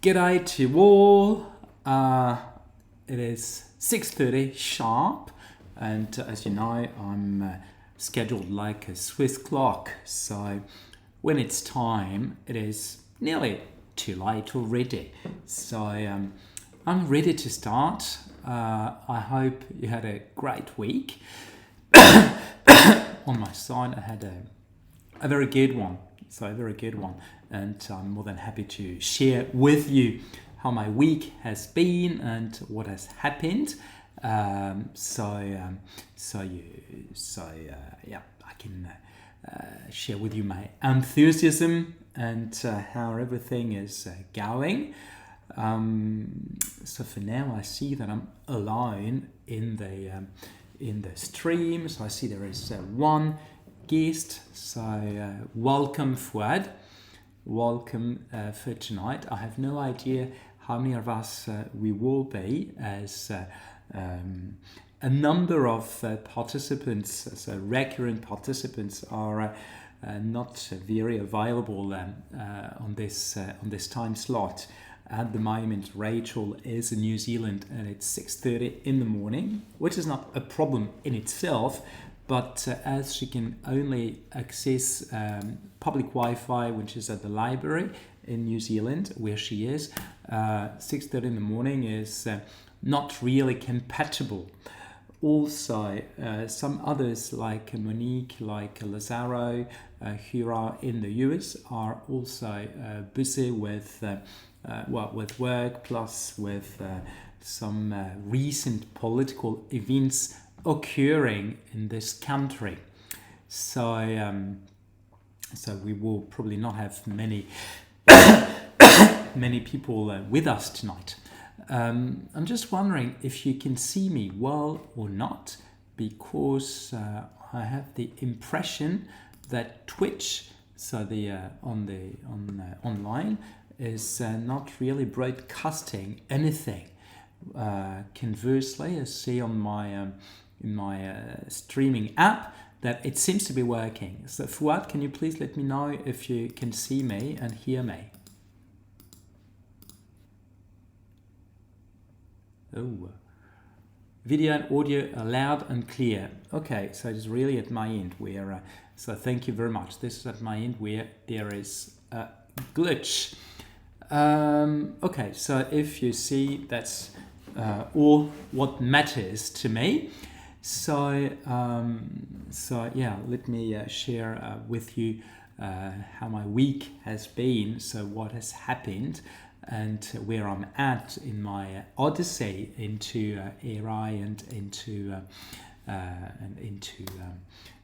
G'day to you all. It is 6:30 sharp, and as you know, I'm scheduled like a Swiss clock. So when it's time, it is nearly too late already. So I'm ready to start. I hope you had a great week. On my side, I had a very good one. So a very good one, and I'm more than happy to share with you how my week has been and what has happened. I can share with you my enthusiasm and how everything is going. So for now, I see that I'm alone in the stream. So I see there is one guest. So welcome, Fouad. Welcome for tonight. I have no idea how many of us we will be, as a number of participants, so recurrent participants, are not very available on this time slot. At the moment, Rachel is in New Zealand and it's 6:30 in the morning, which is not a problem in itself. But as she can only access public Wi-Fi, which is at the library in New Zealand, where she is, 6:30 in the morning is not really compatible. Also, some others like Monique, like Lazaro, who are in the US, are also busy with with work, plus with some recent political events occurring in this country. So we will probably not have many people with us tonight. I'm just wondering if you can see me well or not, because I have the impression that Twitch, so the online, is not really broadcasting anything. Conversely, I see on my in my streaming app that it seems to be working. So Fouad, can you please let me know if you can see me and hear me? Oh, video and audio are loud and clear. Okay, so it's really at my end where, so thank you very much. This is at my end where there is a glitch. Okay, so if you see, that's all what matters to me. So yeah, let me share with you how my week has been. So what has happened and where I'm at in my odyssey into AI and into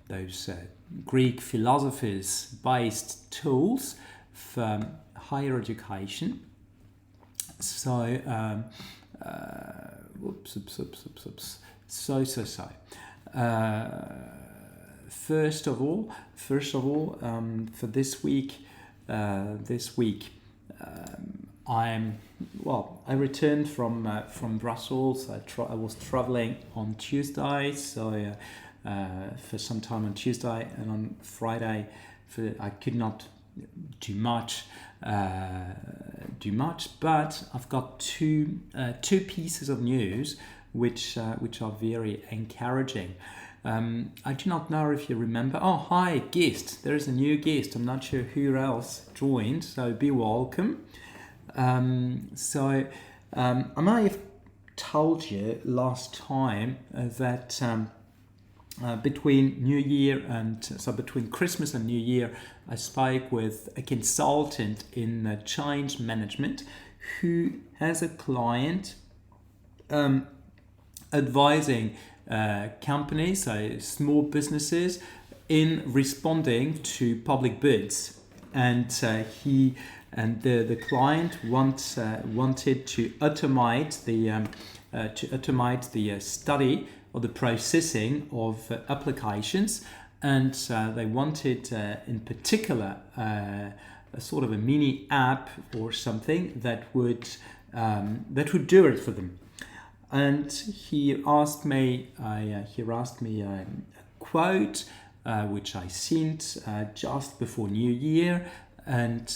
those Greek philosophers-based tools for higher education. So First of all, for this week, I returned from Brussels. I was traveling on Tuesday, so for some time on Tuesday, and on Friday, I could not do much. But I've got two pieces of news which are very encouraging. I do not know if you remember. Oh, hi, guest. There is a new guest. I'm not sure who else joined, so be welcome. I might have told you last time that between New Year and between Christmas and New Year, I spoke with a consultant in change management who has a client advising companies, so small businesses, in responding to public bids, and the client wanted to automate the study or the processing of applications, and they wanted in particular a sort of a mini app or something that would do it for them. And he asked me a quote which I sent just before New Year. And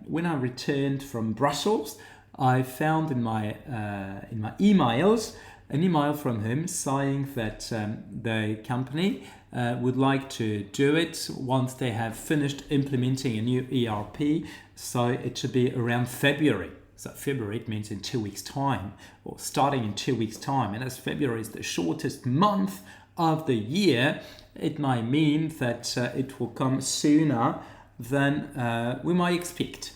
when I returned from Brussels, I found in my emails an email from him saying that the company would like to do it once they have finished implementing a new ERP. So it should be around February. So February, it means in 2 weeks' time, or starting in 2 weeks' time. And as February is the shortest month of the year, it might mean that it will come sooner than we might expect.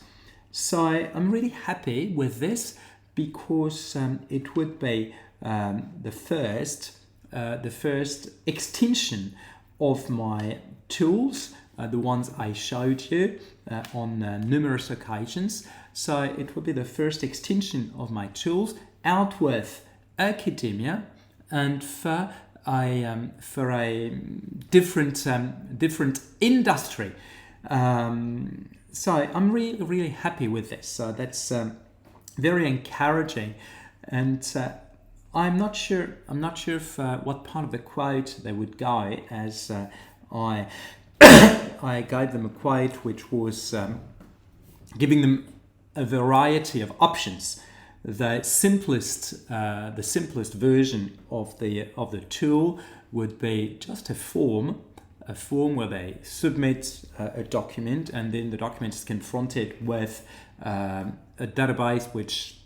So I'm really happy with this because it would be the first extension of my tools, the ones I showed you on numerous occasions. So it will be the first extension of my tools out with academia and for a different industry. So I'm really happy with this. So that's very encouraging, and I'm not sure if what part of the quote they would go, as I gave them a quote which was giving them a variety of options. The simplest version of the tool would be just a form where they submit a document, and then the document is confronted with a database which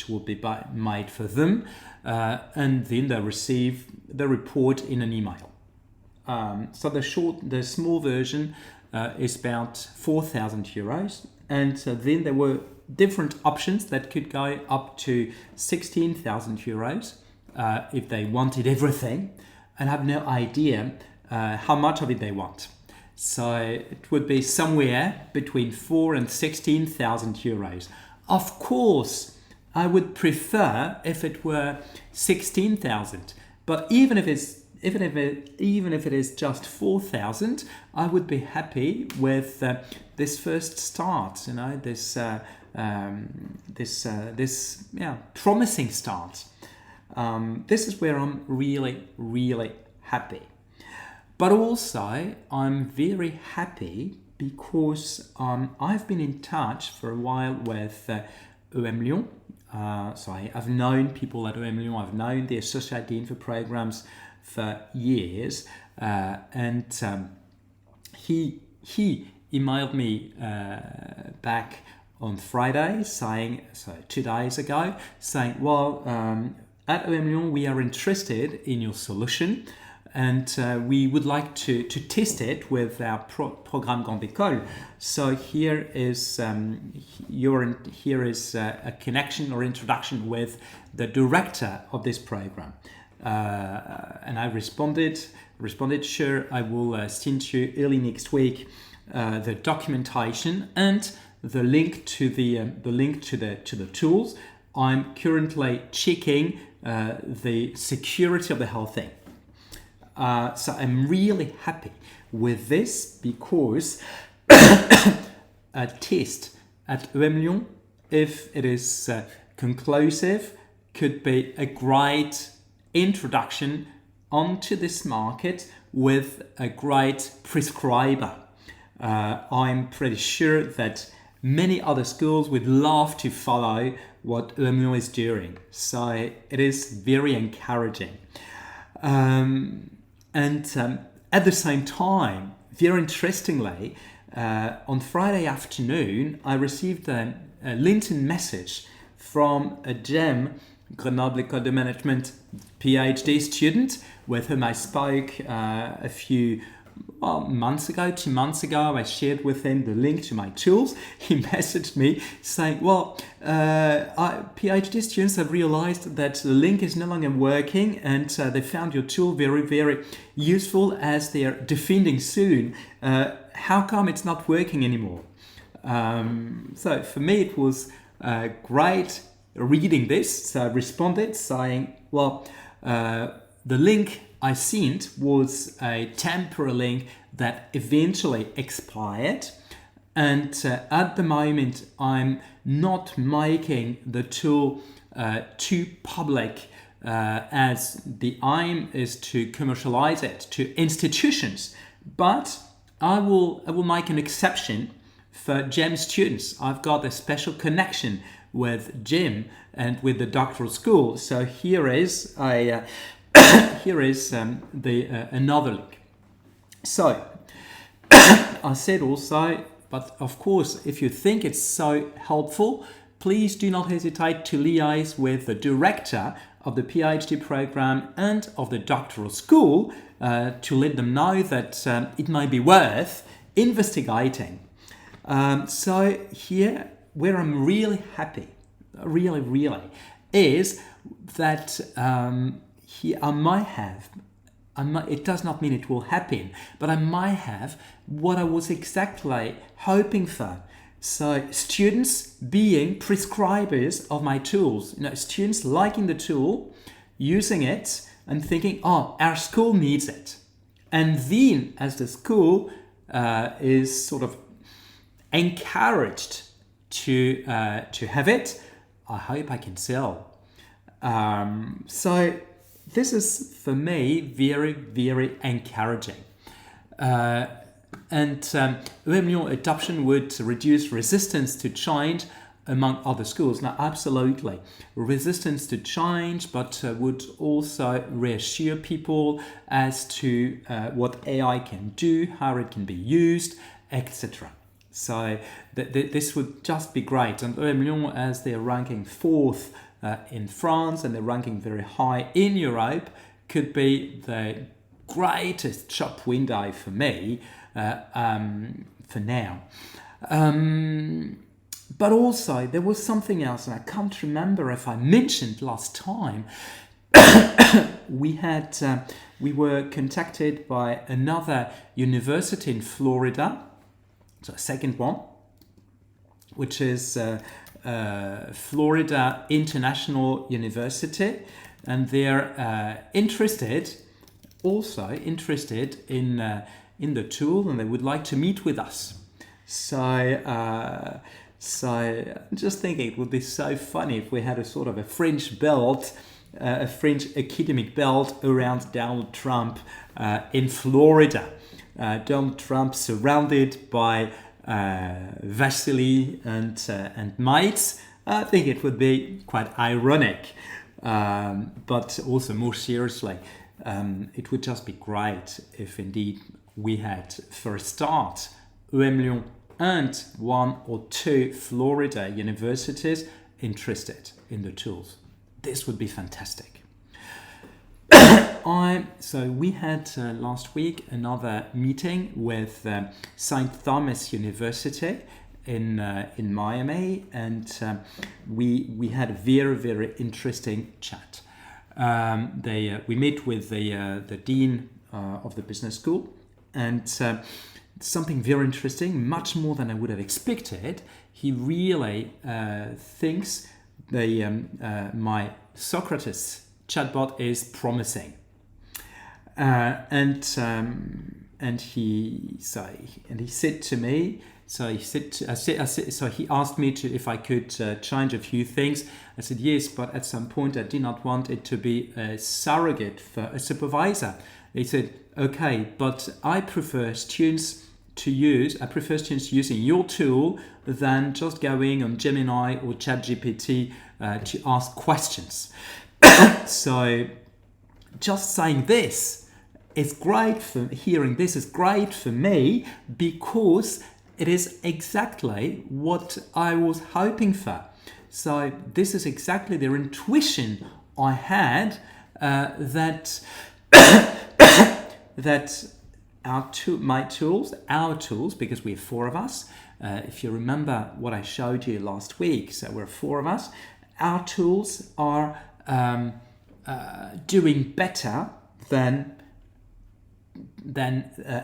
will be made for them, and then they receive the report in an email. So the small version is about 4,000 euros, and then there were different options that could go up to 16,000 euros if they wanted everything, and have no idea how much of it they want. So it would be somewhere between 4,000 and 16,000 euros. Of course, I would prefer if it were 16,000, but even if it is just 4,000, I would be happy with this first start. You know, this promising start. This is where I'm really happy. But also, I'm very happy because I've been in touch for a while with EM Lyon. So I've known people at EM Lyon. I've known the Associate Dean for Programs for years. And he emailed me back on Friday, so 2 days ago, saying, well, at EM Lyon, we are interested in your solution, and we would like to test it with our programme Grande École. So here is a connection or introduction with the director of this program. And I responded, sure, I will send you early next week the documentation and the link to the tools. I'm currently checking the security of the whole thing. So I'm really happy with this because a test at EM Lyon, if it is conclusive, could be a great introduction onto this market with a great prescriber. I'm pretty sure that many other schools would love to follow what EM Lyon is doing. So it is very encouraging. And at the same time, very interestingly, on Friday afternoon, I received a LinkedIn message from a GEM, Grenoble École de Management PhD student, with whom I spoke a few months ago, 2 months ago. I shared with him the link to my tools. He messaged me saying, well, PhD students have realized that the link is no longer working, and they found your tool very useful as they are defending soon. How come it's not working anymore? So for me, it was great reading this. So I responded saying, well, the link I sent was a temporary link that eventually expired, and at the moment I'm not making the tool too public, as the aim is to commercialize it to institutions. But I will make an exception for GEM students. I've got a special connection with Jim and with the doctoral school. So here is another link. So I said also, but of course, if you think it's so helpful, please do not hesitate to liaise with the director of the PhD program and of the doctoral school to let them know that it might be worth investigating. So here, where I'm really happy, really, is that here I might have, it does not mean it will happen, but I might have what I was exactly hoping for. So students being prescribers of my tools, students liking the tool, using it and thinking, oh, our school needs it. And then as the school is sort of encouraged to have it, I hope I can sell. So this is for me very encouraging. And 𝐓𝐵𝐺 adoption would reduce resistance to change among other schools. Now, absolutely, resistance to change, but would also reassure people as to what AI can do, how it can be used, etc. So this would just be great. And 𝐓𝐵𝐺, as they're ranking 4th in France and they're ranking very high in Europe, could be the greatest shop window for me for now. But also there was something else, and I can't remember if I mentioned last time. We were contacted by another university in Florida, so a second one, which is Florida International University, and they're interested in the tool, and they would like to meet with us. So I'm just thinking it would be so funny if we had a sort of a French belt, a French academic belt around Donald Trump in Florida. Donald Trump surrounded by Vasily and mates. I think it would be quite ironic, but also more seriously, it would just be great if indeed we had, for a start, 𝐓𝐵𝐺 and 1 or 2 Florida universities interested in the tools. This would be fantastic. So we had last week another meeting with St. Thomas University in Miami, and we had a very interesting chat. We met with the dean of the business school, and something very interesting, much more than I would have expected. He really thinks my Socrates chatbot is promising, and he said to me. So he asked me if I could change a few things. I said yes, but at some point I did not want it to be a surrogate for a supervisor. He said, okay, but I prefer students using your tool than just going on Gemini or ChatGPT to ask questions. So just saying this is great for hearing. This is great for me because it is exactly what I was hoping for. So this is exactly the intuition I had that our tools, because we have 4 of us. If you remember what I showed you last week, so we're 4 of us. Our tools are doing better than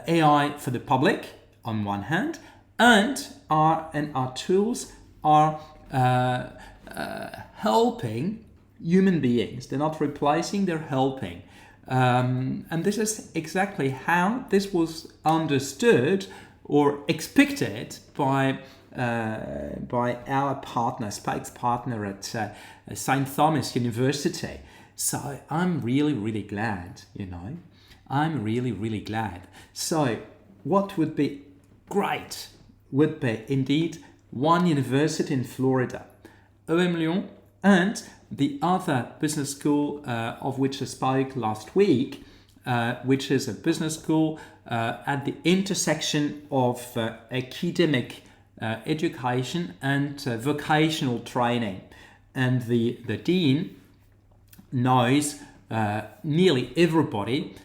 AI for the public on one hand, and our tools are helping human beings. They're not replacing, they're helping. And this is exactly how this was understood or expected by our partner, Spike's partner at St. Thomas University. So I'm really glad, I'm really glad. So what would be great would be indeed one university in Florida EM Lyon, and the other business school of which I spoke last week, which is a business school at the intersection of academic education and vocational training. And the dean knows nearly everybody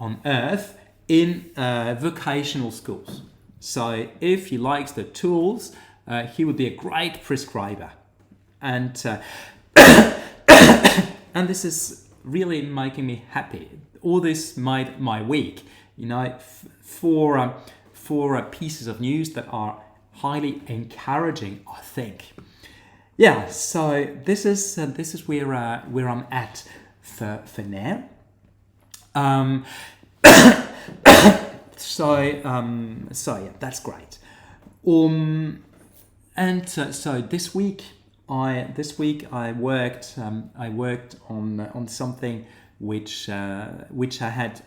on earth in vocational schools. So if he likes the tools, he would be a great prescriber. And and this is really making me happy. All this made my week, four pieces of news that are highly encouraging, I think. Yeah, so this is where I'm at for now. So yeah, that's great. So this week I worked on something which I had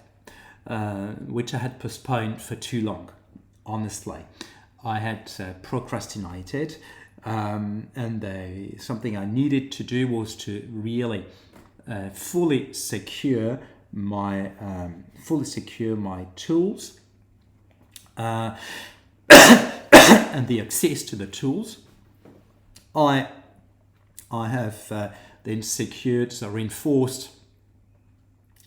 postponed for too long. Honestly, I had procrastinated, and something I needed to do was to really fully secure my tools and the access to the tools. I have then reinforced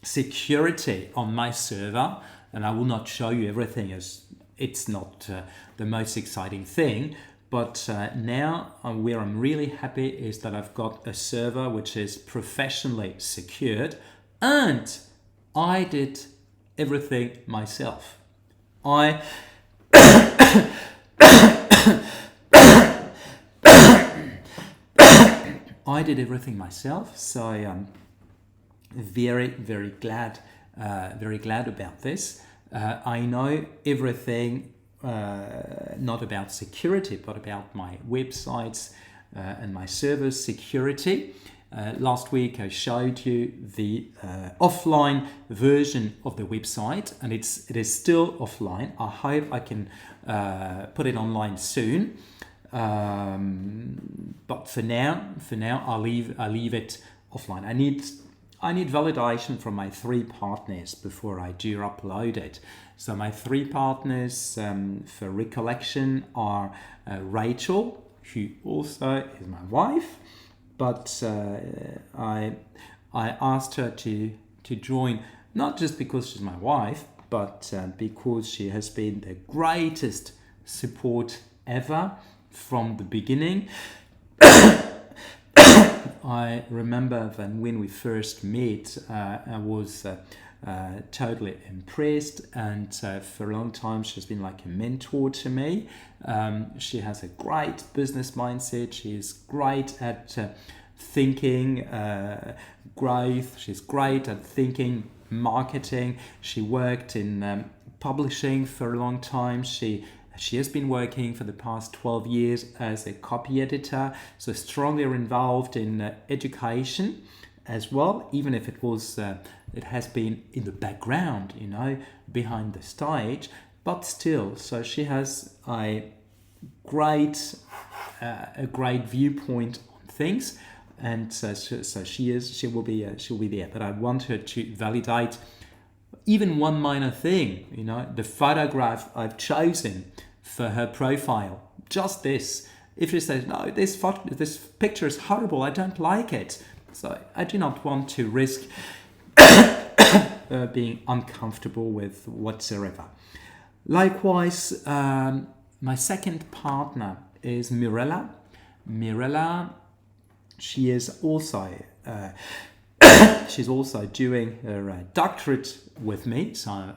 security on my server, and I will not show you everything as it's not the most exciting thing. But now where I'm really happy is that I've got a server which is professionally secured, and I did everything myself. I did everything myself, so I'm very, very glad about this. I know everything, not about security, but about my websites and my server's security. Last week I showed you the offline version of the website, and it is still offline. I hope I can put it online soon. But for now, I'll leave it offline. I need validation from my 3 partners before I do upload it. So my 3 partners for recollection are Rachel, who also is my wife, but I asked her to join, not just because she's my wife, but because she has been the greatest support ever from the beginning. I remember that when we first met, I was totally impressed, and for a long time she's been like a mentor to me. She has a great business mindset. She's great at thinking growth. She's great at thinking marketing. She worked in publishing for a long time. She has been working for the past 12 years as a copy editor, so strongly involved in education as well, even if it has been in the background, behind the stage, but still. So she has a great viewpoint on things, and so she will be there. But I want her to validate even one minor thing, the photograph I've chosen for her profile. Just this. If she says, no, this picture is horrible, I don't like it. So I do not want to risk being uncomfortable with whatsoever. Likewise, my second partner is Mirella. Mirella, she is also she's also doing her doctorate with me. So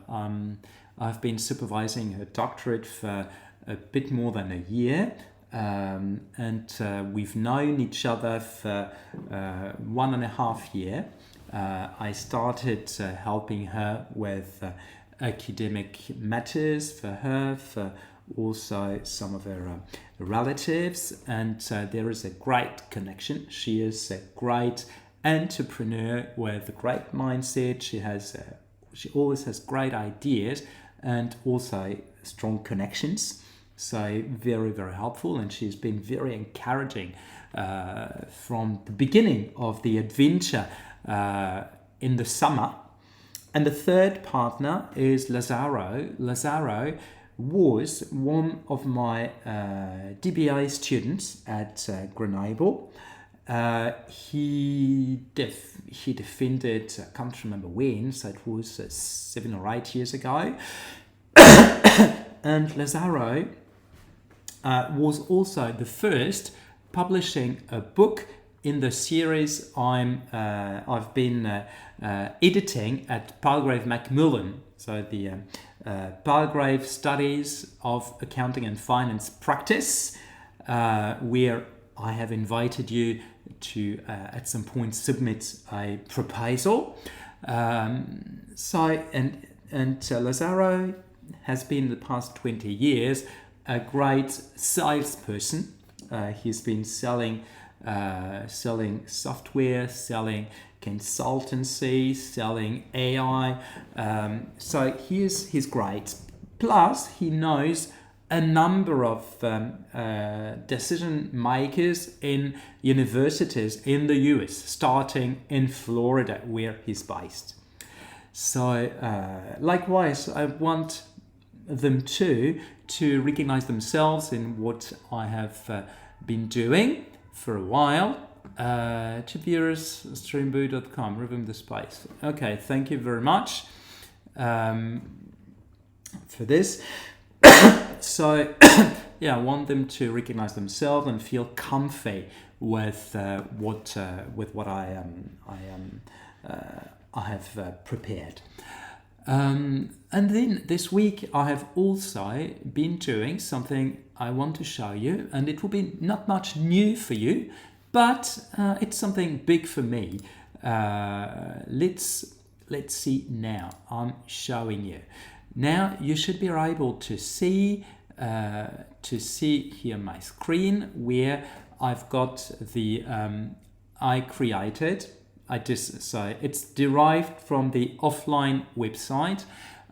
I've been supervising her doctorate for a bit more than a year. And we've known each other for 1.5 years. I started helping her with academic matters for her, for also some of her relatives, and there is a great connection. She is a great entrepreneur with a great mindset. She always has great ideas and also strong connections. So very, very helpful, and she's been very encouraging from the beginning of the adventure in the summer. And the third partner is Lazaro. Lazaro was one of my DBA students at Grenoble. He defended, I can't remember when, so it was 7 or 8 years ago. And Lazaro was also the first publishing a book in the series I've been editing at Palgrave Macmillan. So the Palgrave Studies of Accounting and Finance Practice, where I have invited you to at some point submit a proposal. Lazaro has been the past 20 years a great salesperson. He's been selling software, selling consultancy, selling AI. So he's great. Plus, he knows a number of decision makers in universities in the US, starting in Florida, where he's based. So likewise, I want them to recognize themselves in what I have been doing for a while. 𝐓𝐫𝐵𝐬.com, remove the space. Okay, thank you very much for this. So yeah, I want them to recognize themselves and feel comfy with what I have prepared. And then this week I have also been doing something I want to show you, and it will be not much new for you, but it's something big for me. Let's see now. I'm showing you. Now you should be able to see here my screen where I've got the I created. So it's derived from the offline website,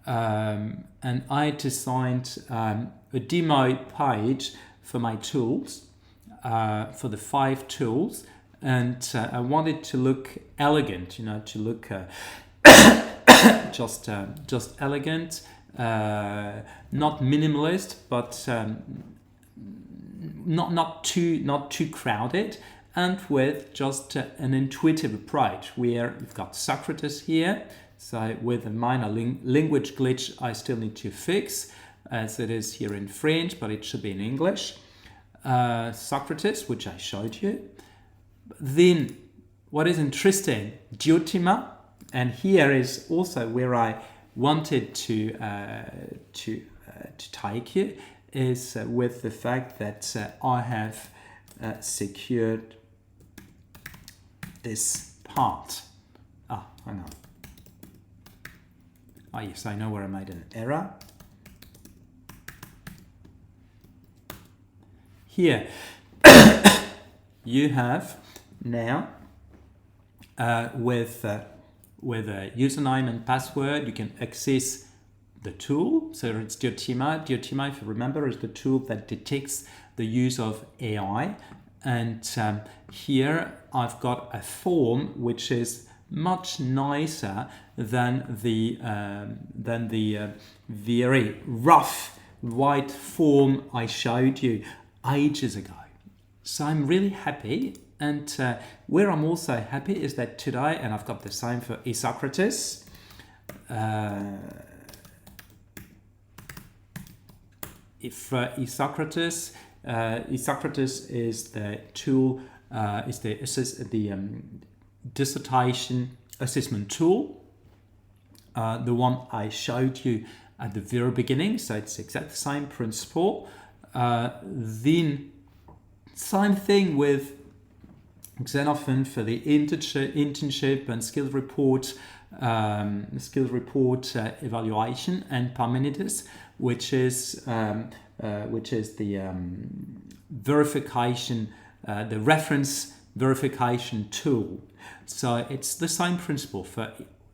and I designed a demo page for my tools, for the 5 tools, and I wanted to look elegant, to look just elegant, not minimalist, but not too crowded. And with just an intuitive approach, where you've got Socrates here. So with a minor language glitch I still need to fix, as it is here in French, but it should be in English. Socrates, which I showed you. Then, what is interesting, Diotima, and here is also where I wanted to take you, is with the fact that I have secured this part. Hang on. Yes, I know where I made an error. Here, you have now with a username and password, you can access the tool. So it's Diotima. Diotima, if you remember, is the tool that detects the use of AI. And here I've got a form which is much nicer than the very rough white form I showed you ages ago. So I'm really happy. And where I'm also happy is that today, and I've got the same for 𝐸 𝐸 is the tool, is the dissertation assessment tool, the one I showed you at the very beginning. So it's exactly the same principle. Then same thing with Xenophon for the internship and skill report evaluation, and Parmenides, which is the verification, the reference verification tool. So it's the same principle for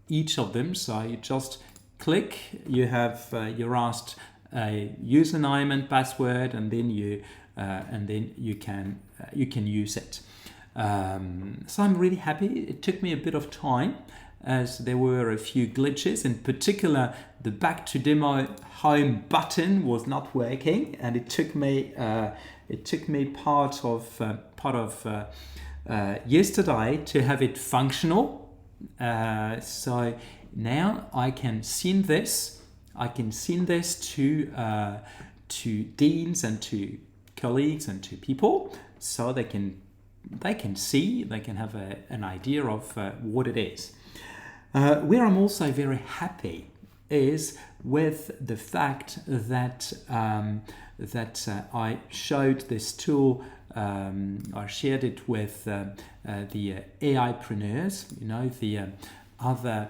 each of them. So you just click, you're asked username and password, and then you can use it. So I'm really happy. It took me a bit of time, as there were a few glitches. In particular, the back to demo home button was not working, and it took me part of yesterday to have it functional. So now I can send this. To deans and to colleagues and to people, so they can see, they can have an idea of what it is. Where I'm also very happy is with the fact that I showed this tool. I shared it with the AIpreneurs, the other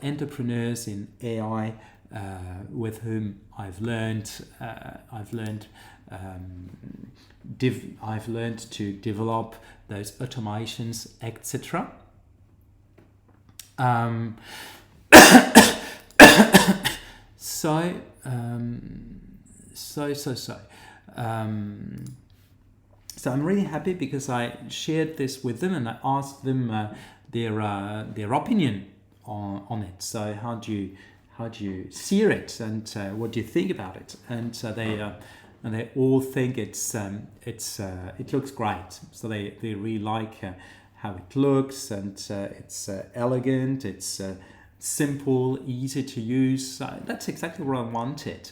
entrepreneurs in AI with whom I've learned to develop those automations, etc. So I'm really happy because I shared this with them and I asked them their opinion on it. So how do you see it, and what do you think about it? And they all think it looks great. So they really like how it looks, and it's elegant, it's simple, easy to use. That's exactly what I wanted.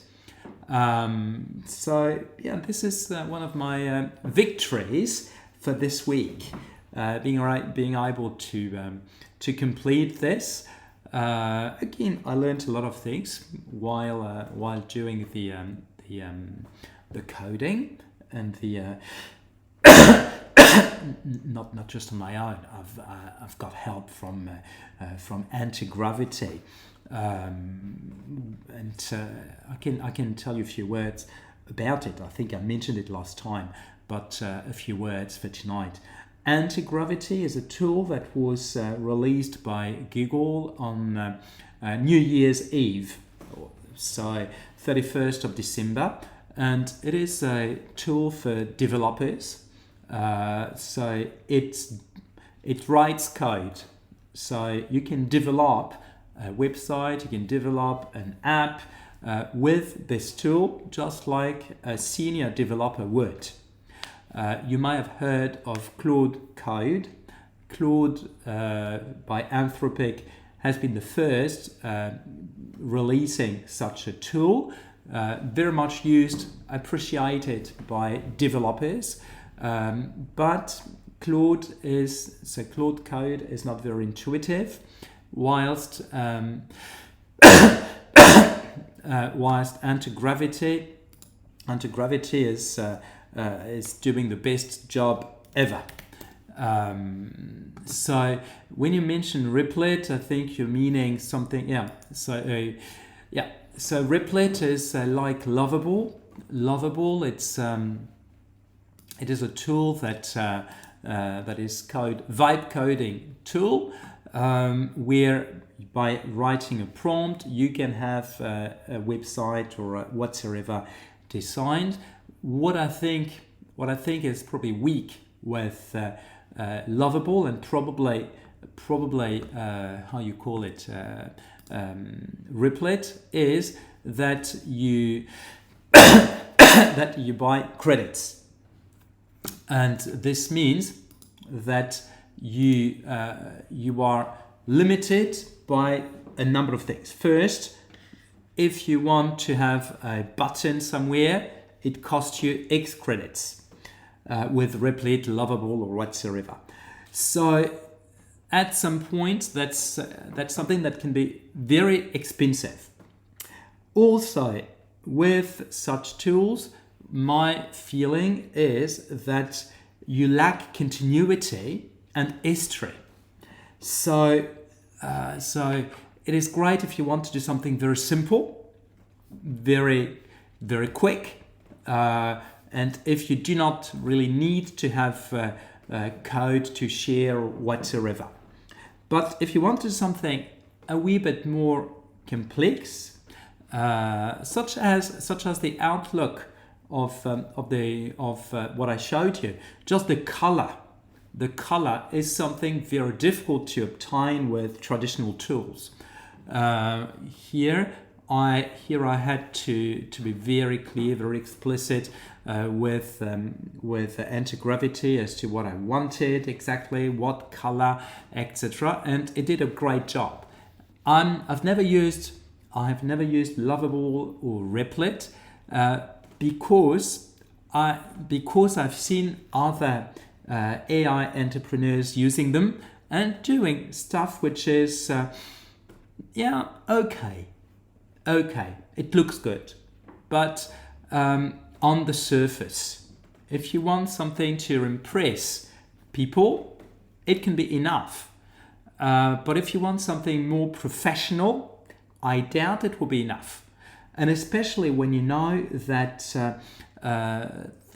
So yeah, this is one of my victories for this week, being able to complete this. Again, I learned a lot of things while doing the coding and the not just on my own. I've got help from anti-gravity, and I can tell you a few words about it. I think I mentioned it last time, but a few words for tonight. Anti-gravity is a tool that was released by Google on New Year's Eve, so 31st of December, and it is a tool for developers. So it writes code, so you can develop a website, you can develop an app with this tool, just like a senior developer would. You may have heard of Claude Code. Claude by Anthropic has been the first releasing such a tool, very much used, appreciated by developers, but Claude Code is not very intuitive, whilst anti-gravity is doing the best job ever. So when you mention Replit, I think you're meaning something. Yeah. So Replit is like Lovable. It is a tool that is vibe coding tool, where by writing a prompt you can have a website or whatsoever designed. What I think is probably weak with Lovable, and probably how you call it, Replit, is that you that you buy credits, and this means that you are limited by a number of things. First, if you want to have a button somewhere, it costs you X credits with Replit, Lovable, or whatsoever. So at some point, that's something that can be very expensive. Also, with such tools, my feeling is that you lack continuity and history. So it is great if you want to do something very simple, very, very quick, and if you do not really need to have code to share whatsoever. But if you want to do something a wee bit more complex, such as the outlook of what I showed you. Just the color. The color is something very difficult to obtain with traditional tools. Here I had to be very clear, very explicit with anti-gravity as to what I wanted exactly, what color, etc. And it did a great job. I've never used Lovable or Replit because I've seen other AI entrepreneurs using them and doing stuff which is okay, it looks good, but on the surface, if you want something to impress people, it can be enough, but if you want something more professional, I doubt it will be enough. And especially when you know that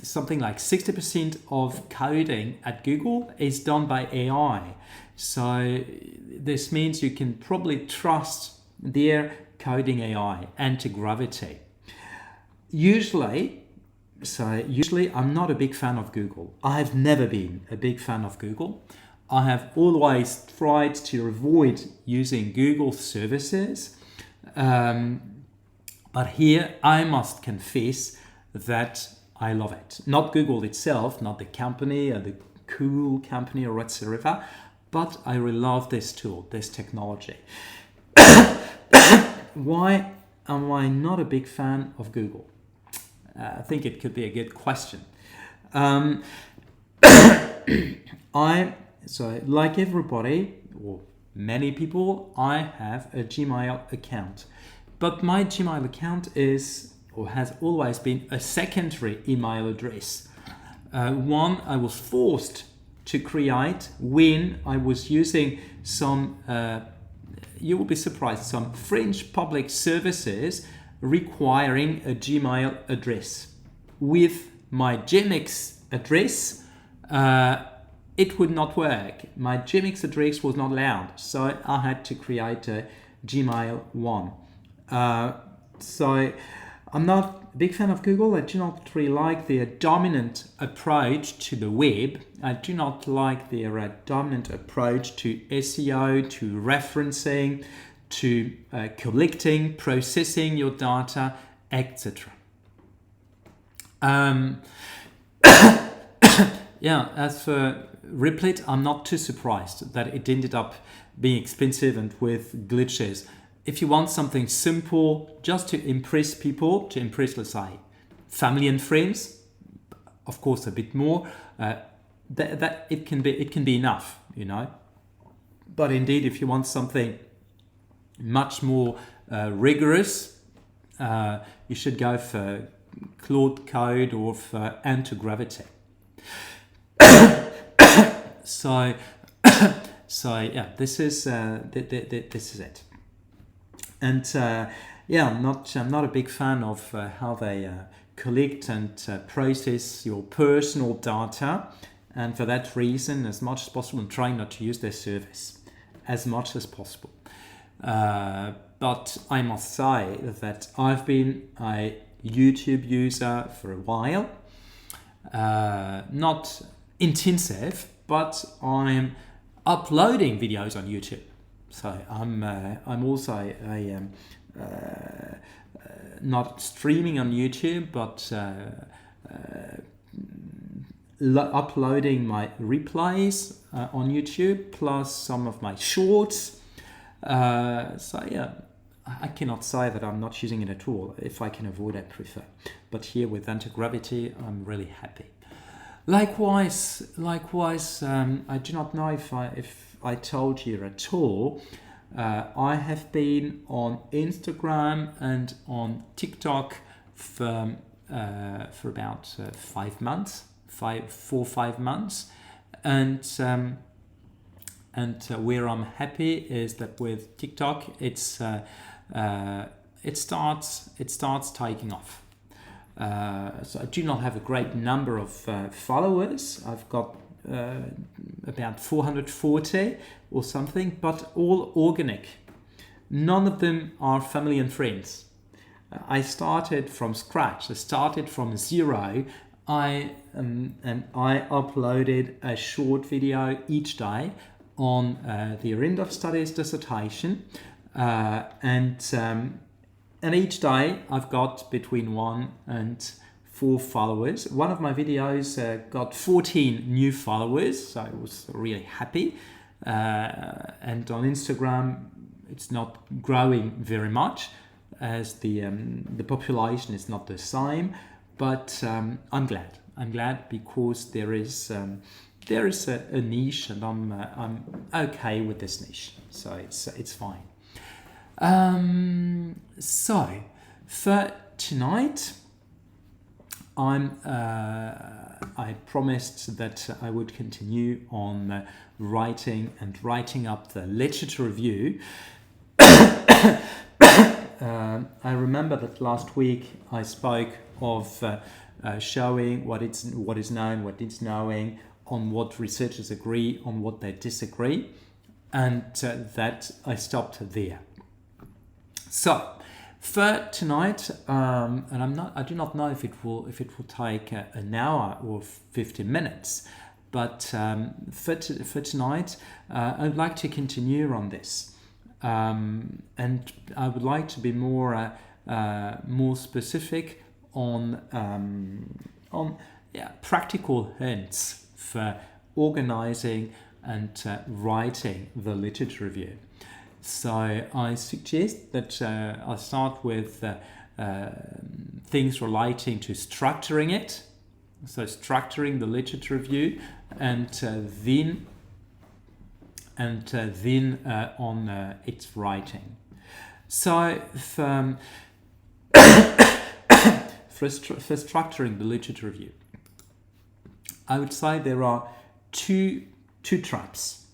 something like 60% of coding at Google is done by AI. So this means you can probably trust their coding AI, anti-gravity. Usually I'm not a big fan of Google. I have never been a big fan of Google. I have always tried to avoid using Google services. But here I must confess that I love it. Not Google itself, not the company or the cool company or whatsoever, but I really love this tool, this technology. Why am I not a big fan of Google? I think it could be a good question. So like everybody, or many people, I have a Gmail account. But my Gmail account is, or has always been, a secondary email address. One I was forced to create when I was using some, you will be surprised, some French public services requiring a Gmail address. With my Gmx address, it would not work. My Gmx address was not allowed, so I had to create a Gmail one. So I'm not a big fan of Google. I do not really like their dominant approach to the web. I do not like their dominant approach to SEO, to referencing, to collecting, processing your data, etc. As for Replit, I'm not too surprised that it ended up being expensive and with glitches. If you want something simple, just to impress people, to impress, let's say, family and friends, of course a bit more, that it can be enough, you know. But indeed, if you want something much more rigorous, you should go for Claude Code or for anti-gravity. So yeah, this is it. And I'm not a big fan of how they collect and process your personal data, and for that reason, as much as possible, I'm trying not to use their service as much as possible. But I must say that I've been a YouTube user for a while, not intensive, but I'm uploading videos on YouTube. So I'm also not streaming on YouTube, but uploading my replays on YouTube, plus some of my shorts. So yeah, I cannot say that I'm not using it at all. If I can avoid, I prefer. But here with anti-gravity, I'm really happy. Likewise, I do not know if I told you at all. I have been on Instagram and on TikTok for about 5 months, 4 or 5 months, and where I'm happy is that with TikTok, it starts taking off. So I do not have a great number of followers. I've got about 440 or something, but all organic. None of them are family and friends. I started from scratch. I started from zero. I uploaded a short video each day on the end of studies dissertation, and each day I've got between 1 and 4 followers. One of my videos got 14 new followers, so I was really happy. And on Instagram, it's not growing very much, as the population is not the same. But I'm glad. I'm glad because there is a niche, and I'm okay with this niche, so it's fine. So for tonight, I promised that I would continue on writing up the literature review. I remember that last week I spoke of showing what is known, what is knowing, on what researchers agree, on what they disagree, and that I stopped there. So for tonight, and I do not know if it will take an hour or 15 minutes, but for tonight, I would like to continue on this, and I would like to be more specific on practical hints for organizing and writing the literature review. So I suggest that I'll start with things relating to structuring it, so structuring the literature review, and then on its writing. So for structuring the literature review, I would say there are two traps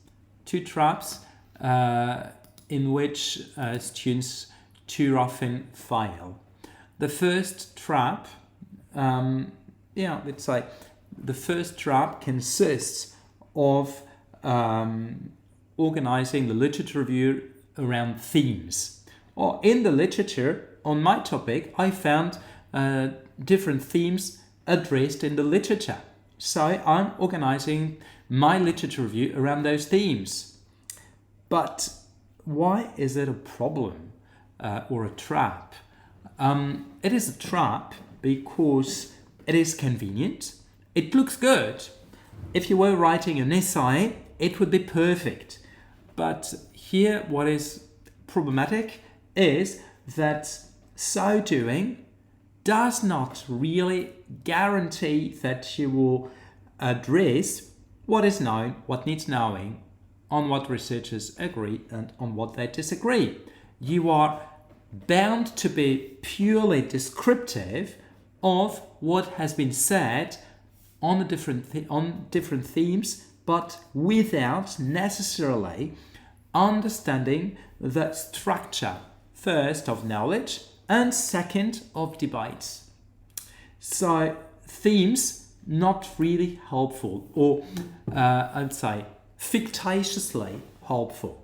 in which students too often fail. The first trap, let's say, the first trap consists of organizing the literature review around themes. Or in the literature, on my topic, I found different themes addressed in the literature. So I'm organizing my literature review around those themes. But why is it a problem or a trap? It is a trap because it is convenient. It looks good. If you were writing an essay, it would be perfect. But here, what is problematic is that so doing does not really guarantee that you will address what is known, what needs knowing, on what researchers agree and on what they disagree. You are bound to be purely descriptive of what has been said on different themes, but without necessarily understanding the structure, first of knowledge and second of debates. So themes not really helpful, or I'd say fictitiously helpful.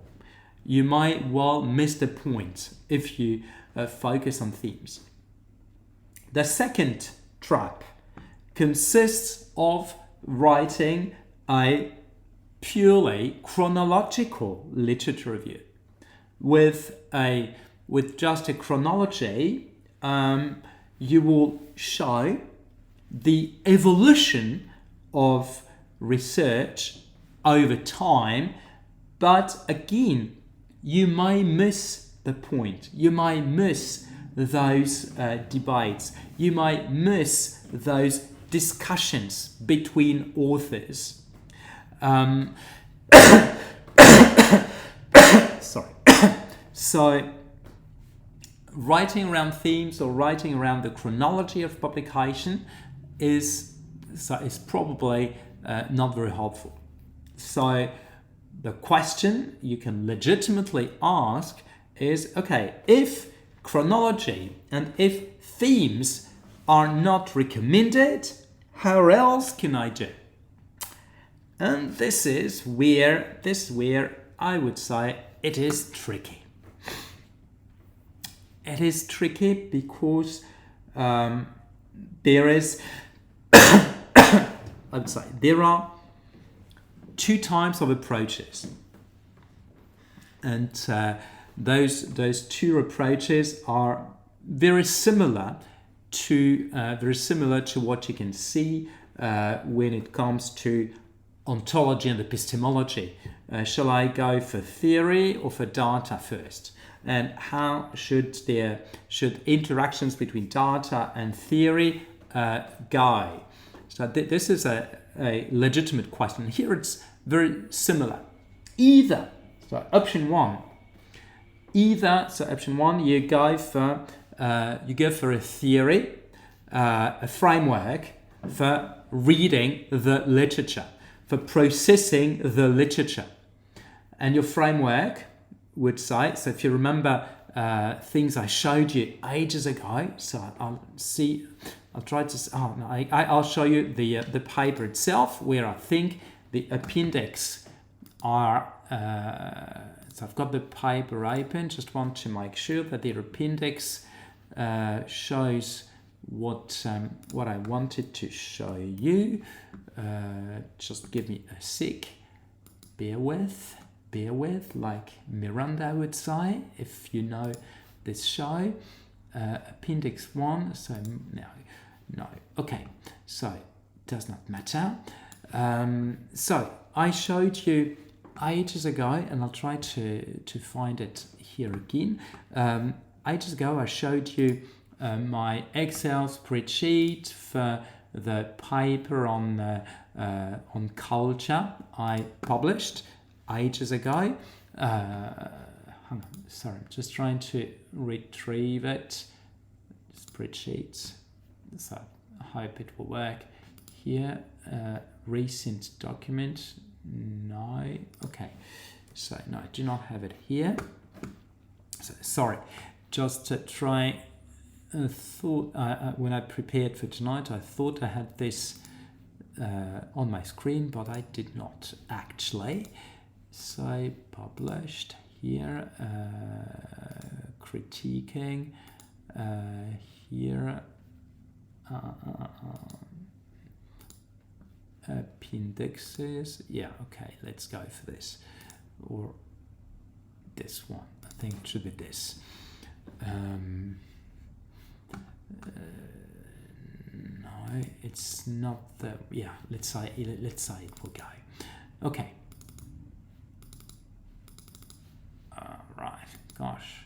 You might well miss the point if you focus on themes. The second trap consists of writing a purely chronological literature review. With just a chronology, you will show the evolution of research over time, but again, you may miss the point. You may miss those debates. You might miss those discussions between authors. Sorry. So, writing around themes or writing around the chronology of publication is probably not very helpful. So the question you can legitimately ask is, okay, if chronology and if themes are not recommended, how else can I do? And this is where I would say it is tricky. it is tricky because there is, I'm sorry, there are two types of approaches, and those two approaches are very similar to what you can see when it comes to ontology and epistemology. Shall I go for theory or for data first? And how should interactions between data and theory go? So this is a legitimate question. Here it's very similar. Either, so option one, you go for a theory, a framework for reading the literature, for processing the literature. And your framework would say, so if you remember things I showed you ages ago, so I'll show you the paper itself, where I think the appendix are, so I've got the paper open, just want to make sure that the appendix shows what I wanted to show you. Just give me a sec, bear with, like Miranda would say, if you know this show. Appendix 1, so no, okay, so it does not matter. So I showed you ages ago, and I'll try to find it here again. Ages ago I showed you my Excel spreadsheet for the paper on culture I published ages ago. Hang on, sorry, I'm just trying to retrieve it. Spreadsheets. So I hope it will work. Here, recent document. No. Okay. So no, I do not have it here. So sorry. Just to try. Thought when I prepared for tonight, I thought I had this on my screen, but I did not actually. So published here, critiquing here, appendixes. Yeah, okay, let's go for this, or this one. I think it should be this. No, it's not the. Yeah, let's say it will go. Okay. Right. Gosh.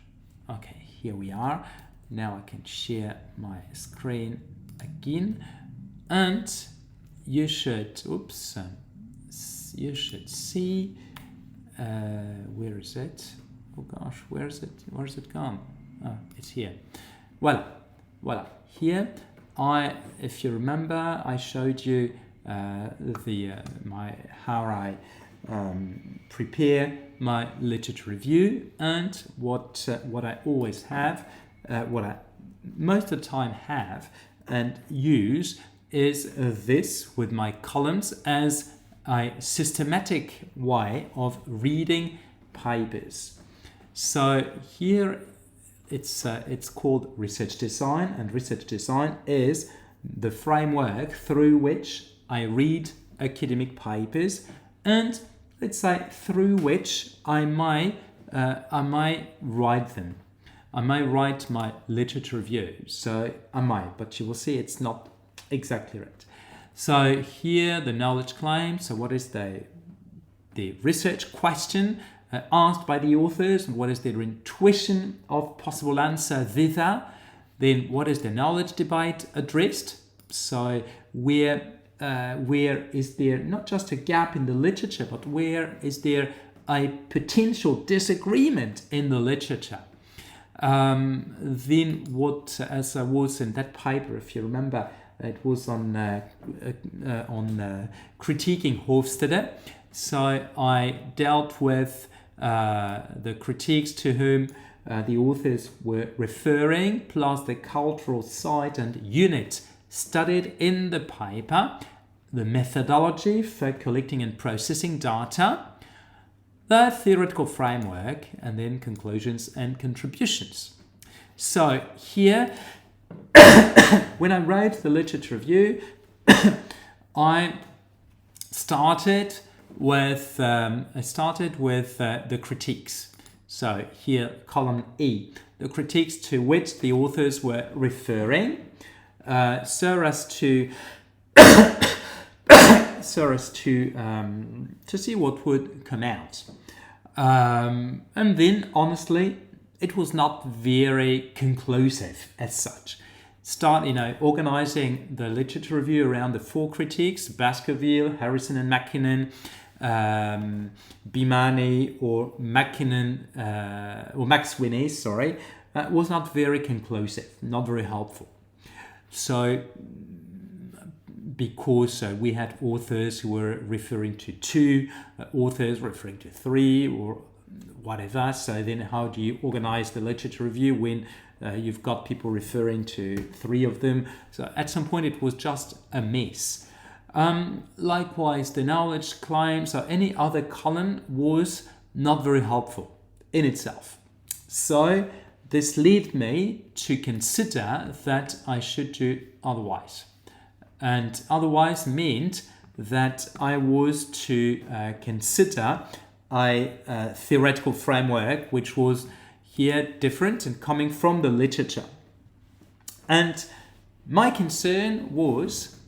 Okay. Here we are. Now I can share my screen again, and you should. Oops. You should see. Where is it? Oh gosh. Where is it? Where is it gone? Oh, it's here. Well, here if you remember, I showed you how I prepare my literature review, and what I always have, what I most of the time have and use is this with my columns as a systematic way of reading papers. So here it's called research design, and research design is the framework through which I read academic papers, and let's say through which I may write them. I may write my literature review. So I might, but you will see it's not exactly right. So here the knowledge claim. So what is the research question asked by the authors, and what is their intuition of possible answer thither? Then what is the knowledge debate addressed? So where is there not just a gap in the literature, but where is there a potential disagreement in the literature? Then what, as I was in that paper, if you remember, it was on critiquing Hofstede. So I dealt with the critiques to whom the authors were referring, plus the cultural site and unit studied in the paper, the methodology for collecting and processing data, the theoretical framework, and then conclusions and contributions. So here, when I wrote the literature review, I started with the critiques. So here, column E, the critiques to which the authors were referring, so as to see what would come out. And then, honestly, it was not very conclusive as such. Organizing the literature review around the 4 critiques: Baskerville, Harrison and Mackinnon, Bimani or Mackinnon or McSweeney, sorry, was not very conclusive, not very helpful. So, because we had authors who were referring to 2, authors referring to 3, or whatever. So then how do you organize the literature review when you've got people referring to 3 of them? So at some point it was just a mess. Likewise, the knowledge claims or any other column was not very helpful in itself. So this led me to consider that I should do otherwise. And otherwise meant that I was to consider a theoretical framework which was here different and coming from the literature. And my concern was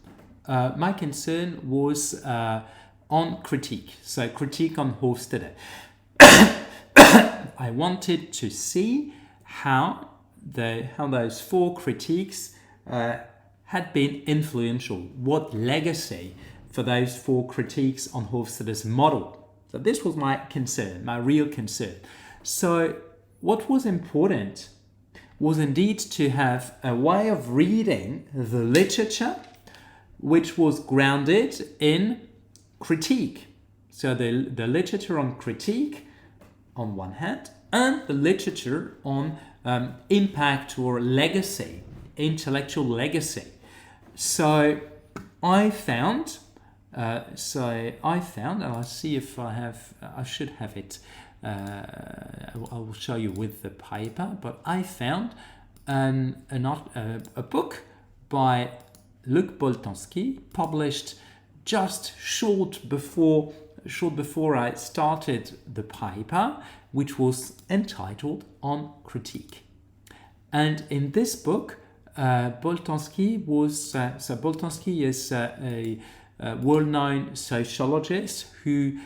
on critique. So critique on Hofstede. I wanted to see how those 4 critiques had been influential. What legacy for those 4 critiques on Hofstede's model. So this was my concern, my real concern. So what was important was indeed to have a way of reading the literature which was grounded in critique. So the literature on critique on one hand, and the literature on impact or legacy, intellectual legacy. So I found, and I'll see if I should have it, I will show you with the paper, but I found a book by Luc Boltanski, published just short before I started the paper, which was entitled On Critique. And in this book, Boltanski is a well-known sociologist who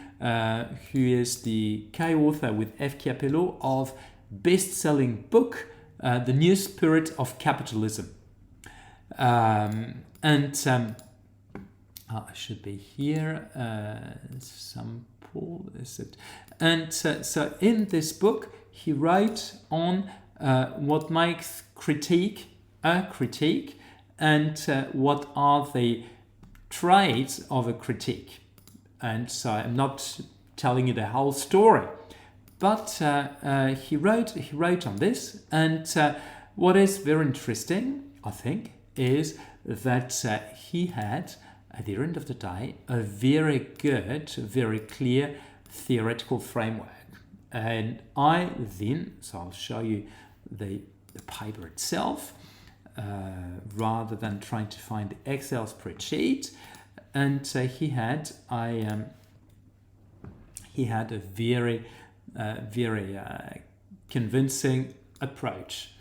is the co-author with 𝐓𝐫𝐸 of best-selling book, The New Spirit of Capitalism. I should be here. Is it? And so in this book, he wrote on what makes critique a critique, and what are the traits of a critique. And so I'm not telling you the whole story, but he wrote on this. And what is very interesting, I think, is that he had, at the end of the day, a very good, very clear theoretical framework. And so I'll show you the paper itself, rather than trying to find the Excel spreadsheet. And he had a very convincing approach.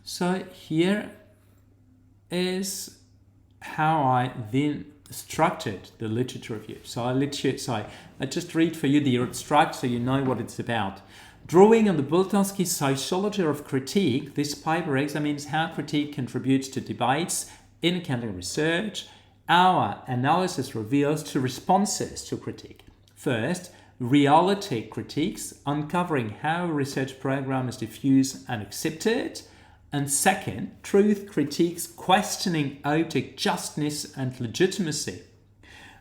So here is how I then structured the literature review. So I just read for you the abstract so you know what it's about. Drawing on the Boltanski sociology of critique, this paper examines how critique contributes to debates in academic research. Our analysis reveals 2 responses to critique. First, reality critiques, uncovering how a research program is diffused and accepted. And second, truth critiques, questioning object justness and legitimacy.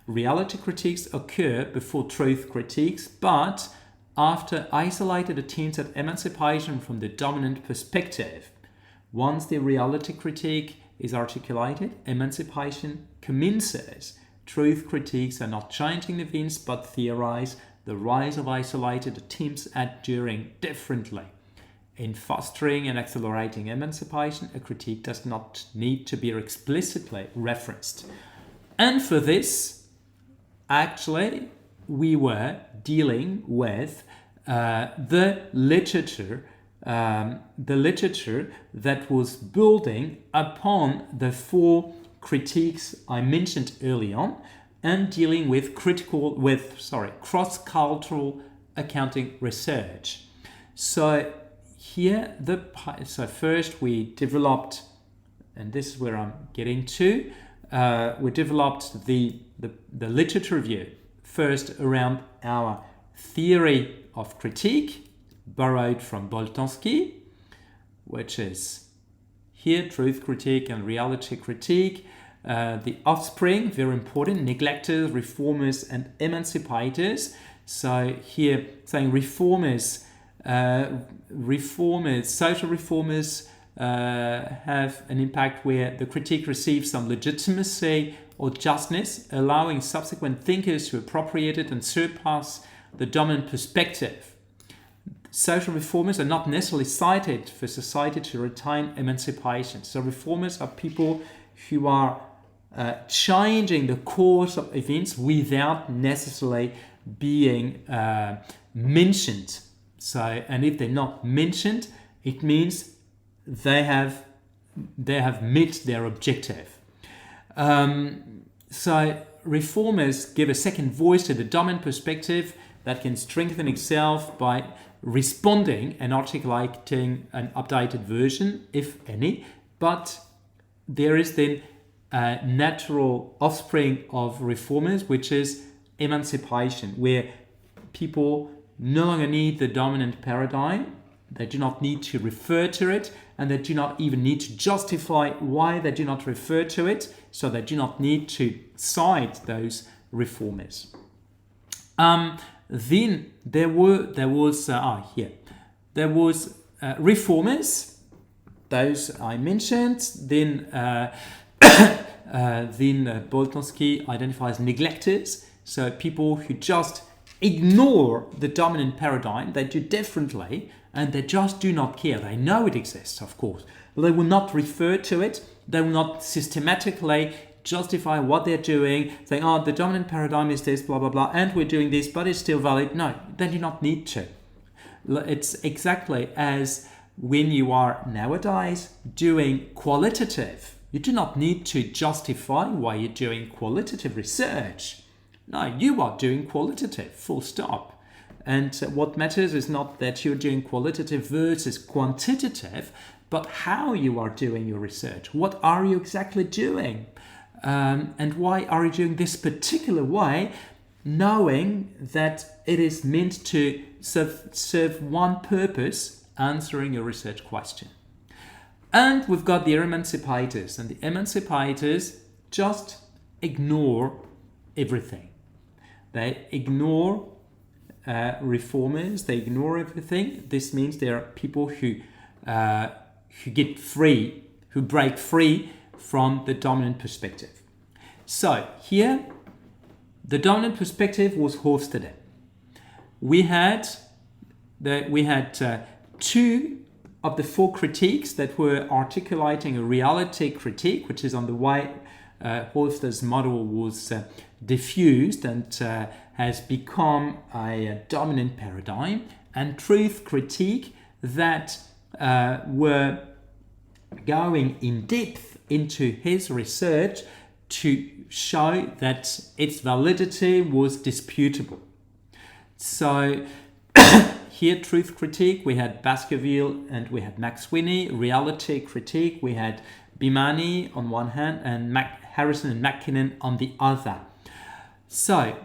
Reality critiques occur before truth critiques, but after isolated attempts at emancipation from the dominant perspective. Once the reality critique is articulated, emancipation commences. Truth critiques are not changing events, but theorize the rise of isolated attempts at doing differently. in fostering and accelerating emancipation, a critique does not need to be explicitly referenced. And for this, actually, we were dealing with the literature that was building upon the 4 critiques I mentioned early on, and dealing with cross-cultural accounting research. So here, first we developed, and this is where I'm getting to, we developed the literature review first around our theory of critique, borrowed from Boltanski, which is here truth critique and reality critique. The offspring, very important, neglectors, reformers, and emancipators. So here saying reformers, social reformers have an impact where the critique receives some legitimacy or justness, allowing subsequent thinkers to appropriate it and surpass the dominant perspective. Social reformers are not necessarily cited for society to retain emancipation. So reformers are people who are changing the course of events without necessarily being mentioned. So, and if they're not mentioned, it means they have met their objective. So reformers give a second voice to the dominant perspective that can strengthen itself by responding and articulating an updated version, if any. But there is then a natural offspring of reformers, which is emancipation, where people no longer need the dominant paradigm. They do not need to refer to it, and they do not even need to justify why they do not refer to it, so they do not need to cite those reformers. Then there was reformers, those I mentioned. Then Boltanski identifies neglectors, so people who just ignore the dominant paradigm. They do differently, and they just do not care. They know it exists, of course. They will not refer to it. They will not systematically justify what they're doing, saying, oh, the dominant paradigm is this, blah, blah, blah, and we're doing this, but it's still valid. No, they do not need to. It's exactly as when you are nowadays doing qualitative. You do not need to justify why you're doing qualitative research. No, you are doing qualitative, full stop. And what matters is not that you're doing qualitative versus quantitative, but how you are doing your research. What are you exactly doing? And why are you doing this particular way, knowing that it is meant to serve one purpose, answering your research question. And we've got the emancipators, and the emancipators just ignore everything. They ignore reformers, they ignore everything. This means there are people who get free, who break free from the dominant perspective. So here, the dominant perspective was Hofstede. We had two of the four critiques that were articulating a reality critique, which is on the way Hofstede's model was diffused and has become a dominant paradigm, and truth critique that were going in depth into his research to show that its validity was disputable. So here, truth critique, we had Baskerville and we had 𝐶𝐢𝐭𝐞𝐫𝐚. Reality critique, we had Bhimani on one hand and Harrison and McKinnon on the other. So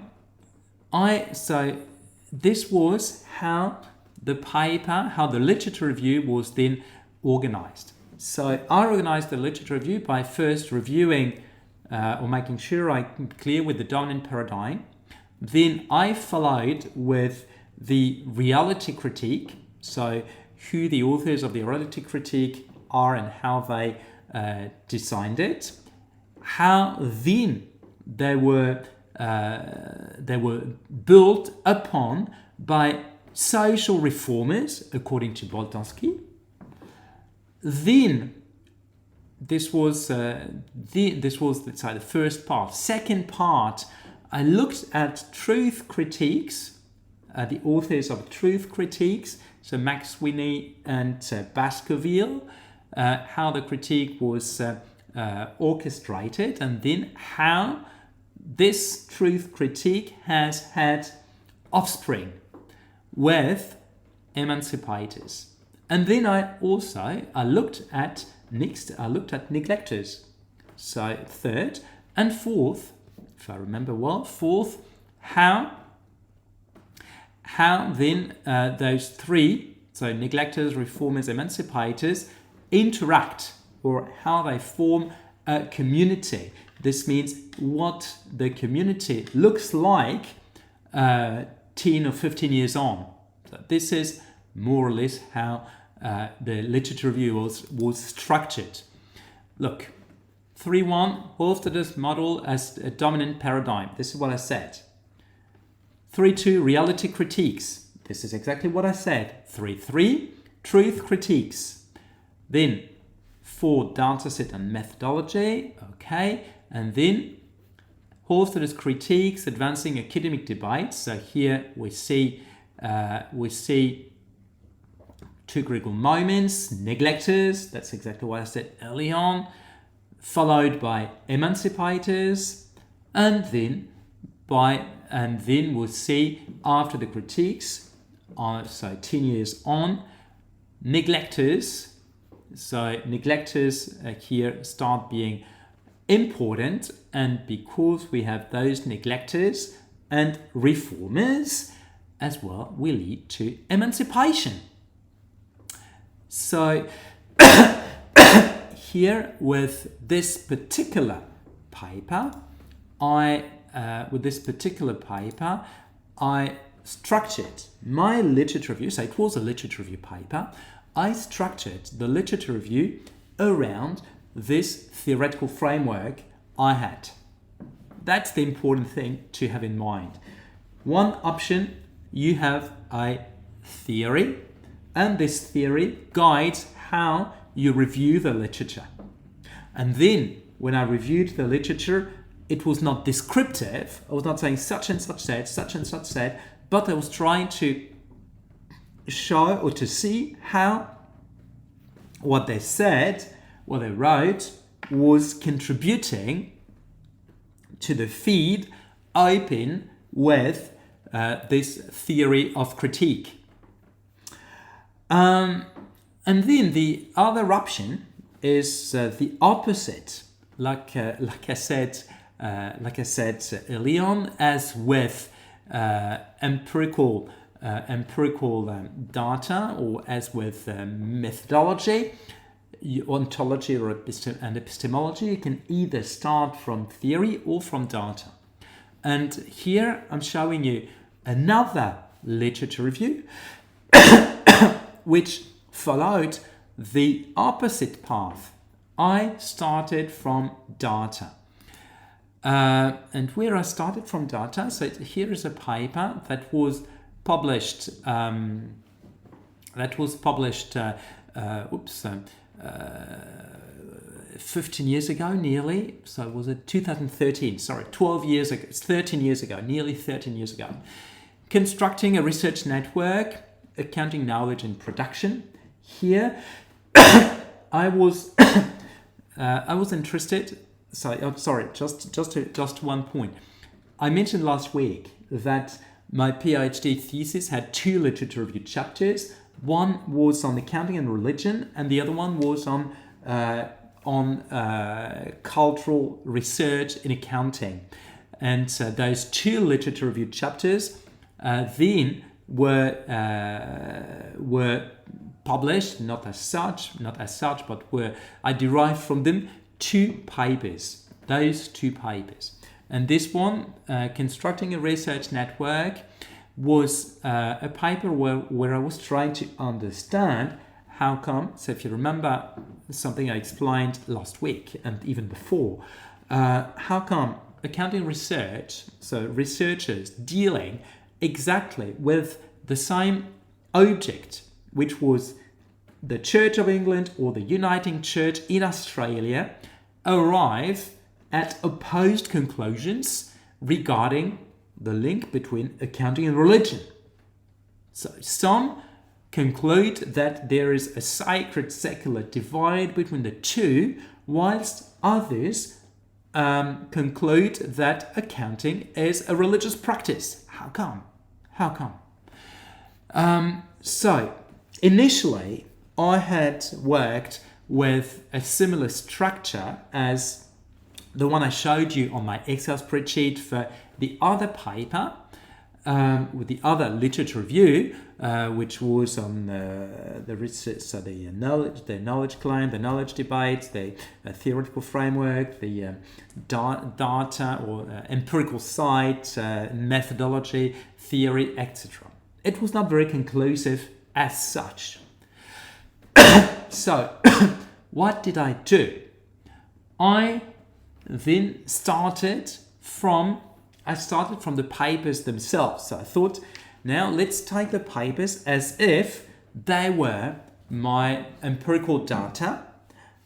this was how the paper, how the literature review was then organized. So I organized the literature review by first reviewing or making sure I'm clear with the dominant paradigm. Then I followed with the reality critique, so who the authors of the reality critique are and how they designed it, how then they were built upon by social reformers, according to Boltanski. Then this was let's say the first part. Second part, I looked at truth critiques, the authors of truth critiques, so 𝐋𝐢𝐭𝐞𝐫𝐚 and Baskerville, how the critique was orchestrated, and then how this truth critique has had offspring with emancipators. And then I looked at neglectors. So third and fourth, if I remember well, fourth, how then those three, so neglectors, reformers, emancipators, interact, or how they form a community. This means what the community looks like 10 or 15 years on. So this is more or less how the literature review was structured. Look, 3.1, Hofstede's model as a dominant paradigm. This is what I said. 3.2, reality critiques. This is exactly what I said. 3.3, truth critiques. Then 4, dataset and methodology. Okay. And then Hofstede's critiques, advancing academic debates. So here we see two critical moments, neglectors, that's exactly what I said early on, followed by emancipators, and then we'll see after the critiques, so 10 years on, neglectors. So neglectors here start being important, and because we have those neglectors and reformers as well, will lead to emancipation. So here with this particular paper, I structured my literature review. So it was a literature review paper. I structured the literature review around this theoretical framework I had. That's the important thing to have in mind. One option, you have a theory, and this theory guides how you review the literature. And then when I reviewed the literature, it was not descriptive. I was not saying such and such said, but I was trying to show or to see how what they said, what they wrote, was contributing to the feed open with this theory of critique. And then the other option is the opposite, like I said early on, as with empirical data, or as with methodology, ontology, or epistemology. You can either start from theory or from data. And here I'm showing you another literature review which followed the opposite path. I started from data. And where I started from data, so here is a paper that was published 15 years ago, nearly. So was it 2013? Sorry, 12 years ago. It's 13 years ago, nearly 13 years ago. Constructing a research network, accounting knowledge and production. Here, I was interested. Just one point. I mentioned last week that my PhD thesis had 2 literature review chapters. One was on accounting and religion, and the other one was on cultural research in accounting. And those 2 literature review chapters then were published, not as such, but I derived from them 2 papers. Those 2 papers. And this one, Constructing a Research Network, was a paper where I was trying to understand how come, so if you remember something I explained last week and even before, how come accounting research, so researchers dealing exactly with the same object, which was the Church of England or the Uniting Church in Australia, arrive at opposed conclusions regarding the link between accounting and religion. So some conclude that there is a sacred secular divide between the two, whilst others conclude that accounting is a religious practice. How come? How come? So initially I had worked with a similar structure as the one I showed you on my Excel spreadsheet for the other paper, with the other literature review, which was on the research, so the knowledge claim, the knowledge debate, the theoretical framework, the data or empirical cite, methodology, theory, etc. It was not very conclusive as such. So, what did I do? I then started from the papers themselves. So I thought, now let's take the papers as if they were my empirical data,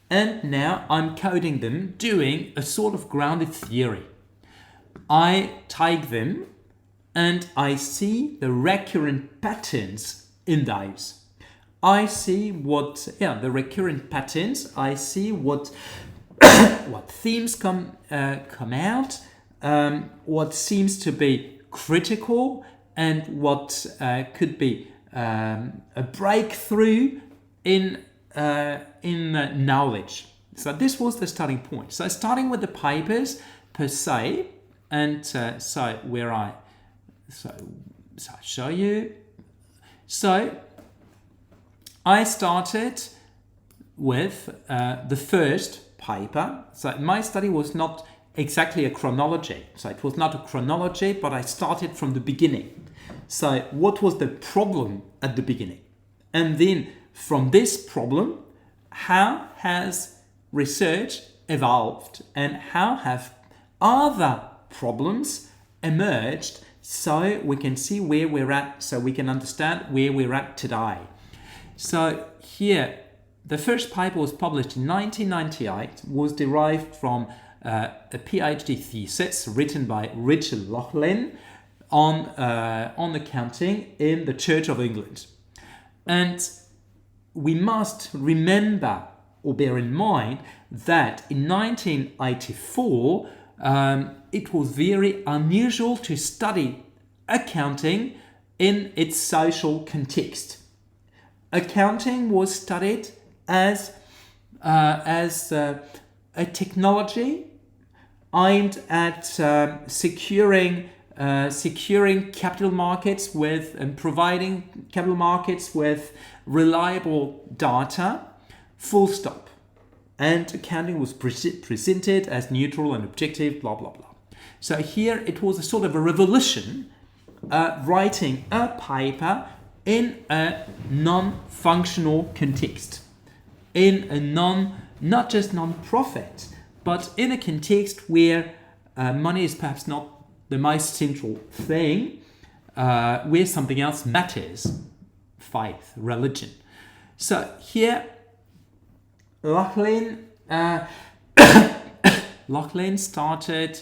and now I'm coding them, doing a sort of grounded theory. I take them and I see the recurrent patterns in those. I see the recurrent patterns. I see what themes come out, what seems to be critical, and what could be a breakthrough in knowledge. So this was the starting point. So starting with the papers per se, and so I show you. So I started with the first paper. So my study was not exactly a chronology. So it was not a chronology, but I started from the beginning. So what was the problem at the beginning? And then from this problem, how has research evolved and how have other problems emerged, so we can see where we're at, so we can understand where we're at today. So here, the first paper was published in 1998, was derived from a PhD thesis written by Richard Laughlin on accounting in the Church of England. And we must remember or bear in mind that in 1984, it was very unusual to study accounting in its social context. Accounting was studied as a technology aimed at securing capital markets and providing capital markets with reliable data, full stop. And accounting was presented as neutral and objective, blah, blah, blah. So here it was a sort of a revolution, writing a paper in a non-functional context, in a not just non-profit, but in a context where money is perhaps not the most central thing, where something else matters, faith, religion. So here, Laughlin started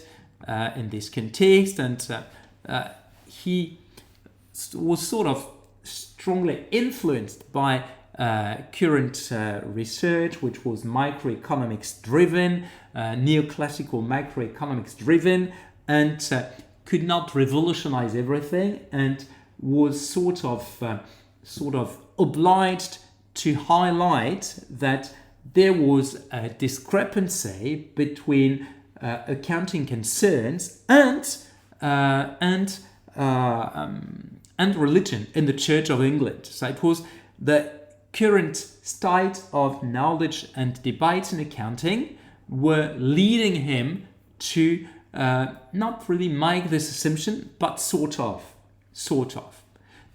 in this context, and he was sort of strongly influenced by current research, which was microeconomics driven, neoclassical macroeconomics driven, and could not revolutionize everything, and was sort of obliged to highlight that there was a discrepancy between accounting concerns and religion in the Church of England. So it was the current state of knowledge and debate in accounting were leading him to not really make this assumption, but sort of.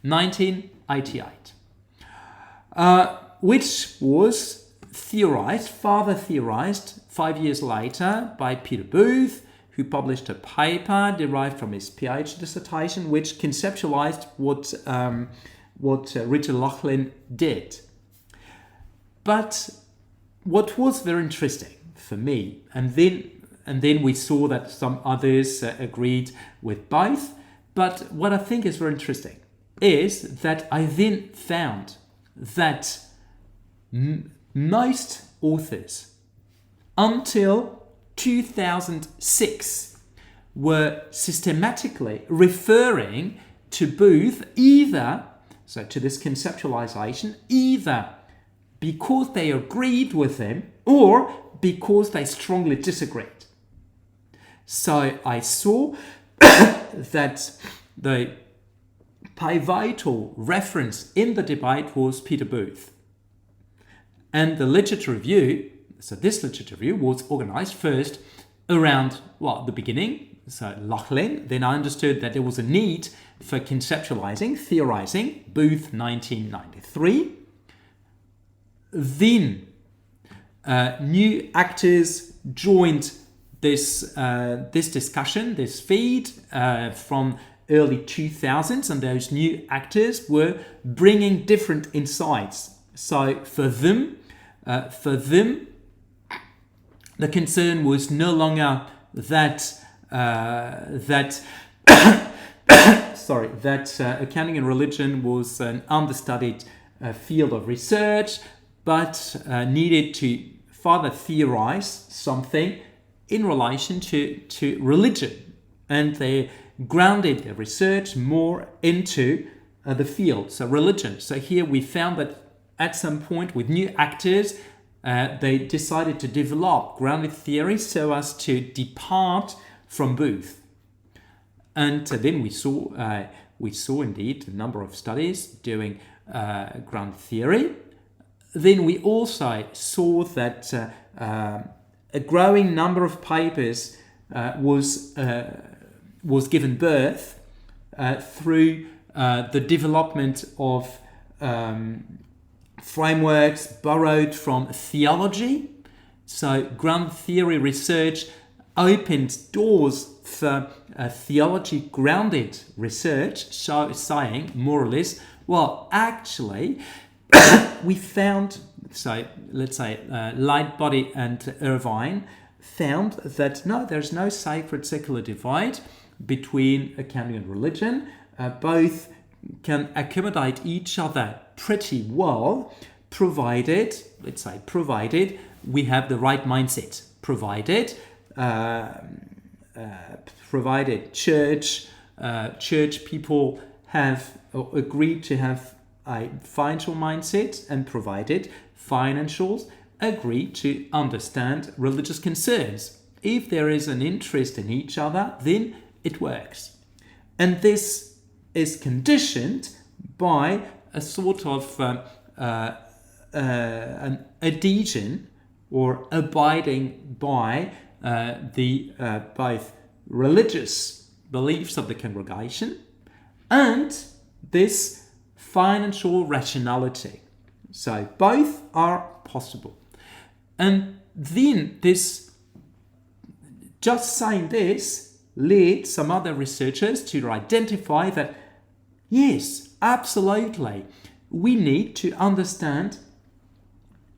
1988. Which was further theorized 5 years later by Peter Booth, who published a paper derived from his PhD dissertation, which conceptualized what Richard Laughlin did. But what was very interesting for me, and then we saw that some others agreed with both, but what I think is very interesting is that I then found that most authors until 2006 were systematically referring to Booth to this conceptualization, either because they agreed with him or because they strongly disagreed. So I saw that the pivotal reference in the debate was Peter Booth. And the literature review, so this literature review was organized first around, the beginning, so Laughlin. Then I understood that there was a need for conceptualizing, theorizing, Booth 1993. Then new actors joined this discussion, this feed from early 2000s, and those new actors were bringing different insights. So for them, the concern was no longer that accounting and religion was an understudied field of research, but needed to further theorize something in relation to religion, and they grounded their research more into the field, so religion. So here we found that at some point with new actors, they decided to develop grounded theory so as to depart from Booth. And then we saw indeed a number of studies doing grounded theory. Then we also saw that a growing number of papers was given birth through the development of frameworks borrowed from theology. So ground theory research opened doors for theology-grounded research, so saying more or less, actually, we found, so let's say Lightbody and Irvine found that no, there's no sacred secular divide between accounting and religion. Both can accommodate each other pretty well, provided we have the right mindset, provided church people have agreed to have a financial mindset, and provided financials agree to understand religious concerns. If there is an interest in each other, then it works. And this is conditioned by a sort of an adhesion or abiding by the both religious beliefs of the congregation and this financial rationality. So both are possible. And then just saying this led some other researchers to identify that, yes, absolutely, we need to understand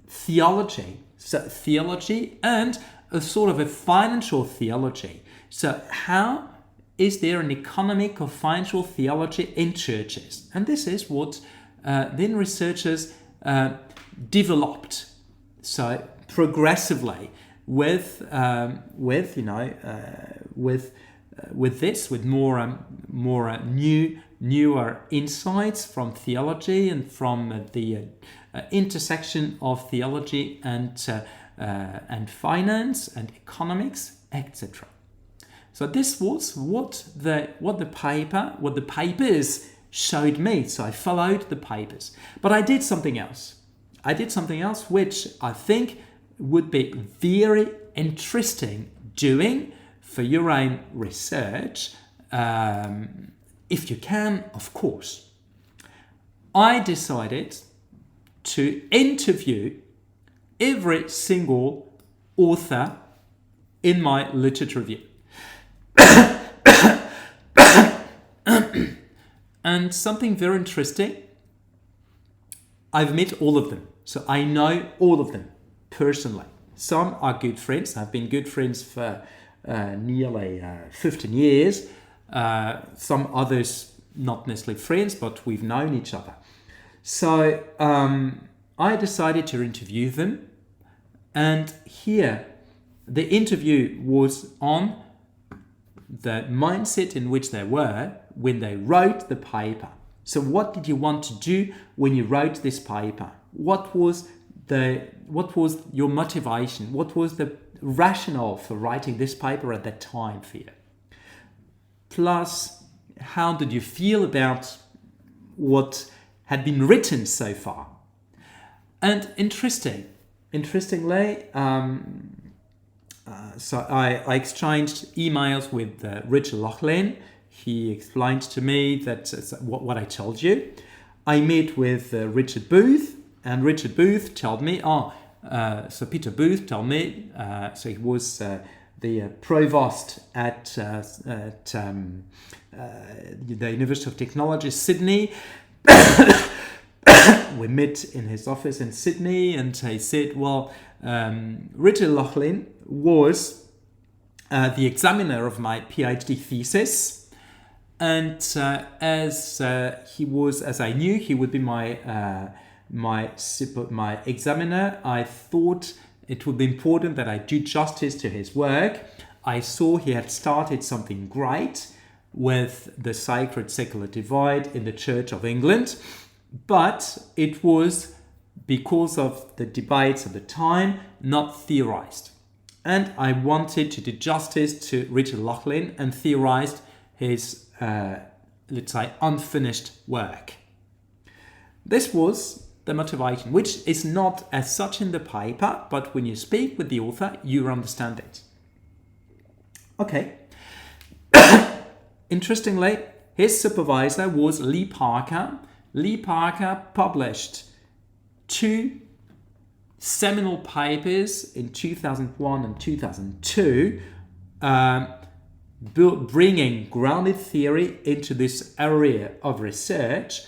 theology. So theology and a sort of a financial theology. So how is there an economic or financial theology in churches? And this is what then researchers developed. So progressively with more newer insights from theology and from the intersection of theology and finance and economics, etc. So this was what the papers showed me. So I followed the papers, but I did something else. Which I think would be very interesting doing for your own research, if you can, of course. I decided to interview every single author in my literature review. And something very interesting, I've met all of them. So I know all of them personally. Some are good friends. I've been good friends for nearly 15 years. Some others, not necessarily friends, but we've known each other. So I decided to interview them. And here, the interview was on the mindset in which they were when they wrote the paper. So what did you want to do when you wrote this paper? What was your motivation? What was the rationale for writing this paper at that time for you? Plus, how did you feel about what had been written so far? And interestingly, so I exchanged emails with Richard Laughlin. He explained to me that what I told you. I met with Richard Booth, and Richard Booth told me, so Peter Booth told me, so he was the provost at the University of Technology, Sydney. We met in his office in Sydney, and he said, well, Richard Laughlin was the examiner of my PhD thesis, and as I knew he would be my examiner, I thought it would be important that I do justice to his work. I saw he had started something great with the sacred secular divide in the Church of England, but it was because of the debates at the time, not theorized. And I wanted to do justice to Richard Laughlin and theorized his, let's say, unfinished work. This was the motivation, which is not as such in the paper, but when you speak with the author, you understand it. Okay. Interestingly, his supervisor was Lee Parker. Lee Parker published 2 seminal papers in 2001 and 2002, bringing grounded theory into this area of research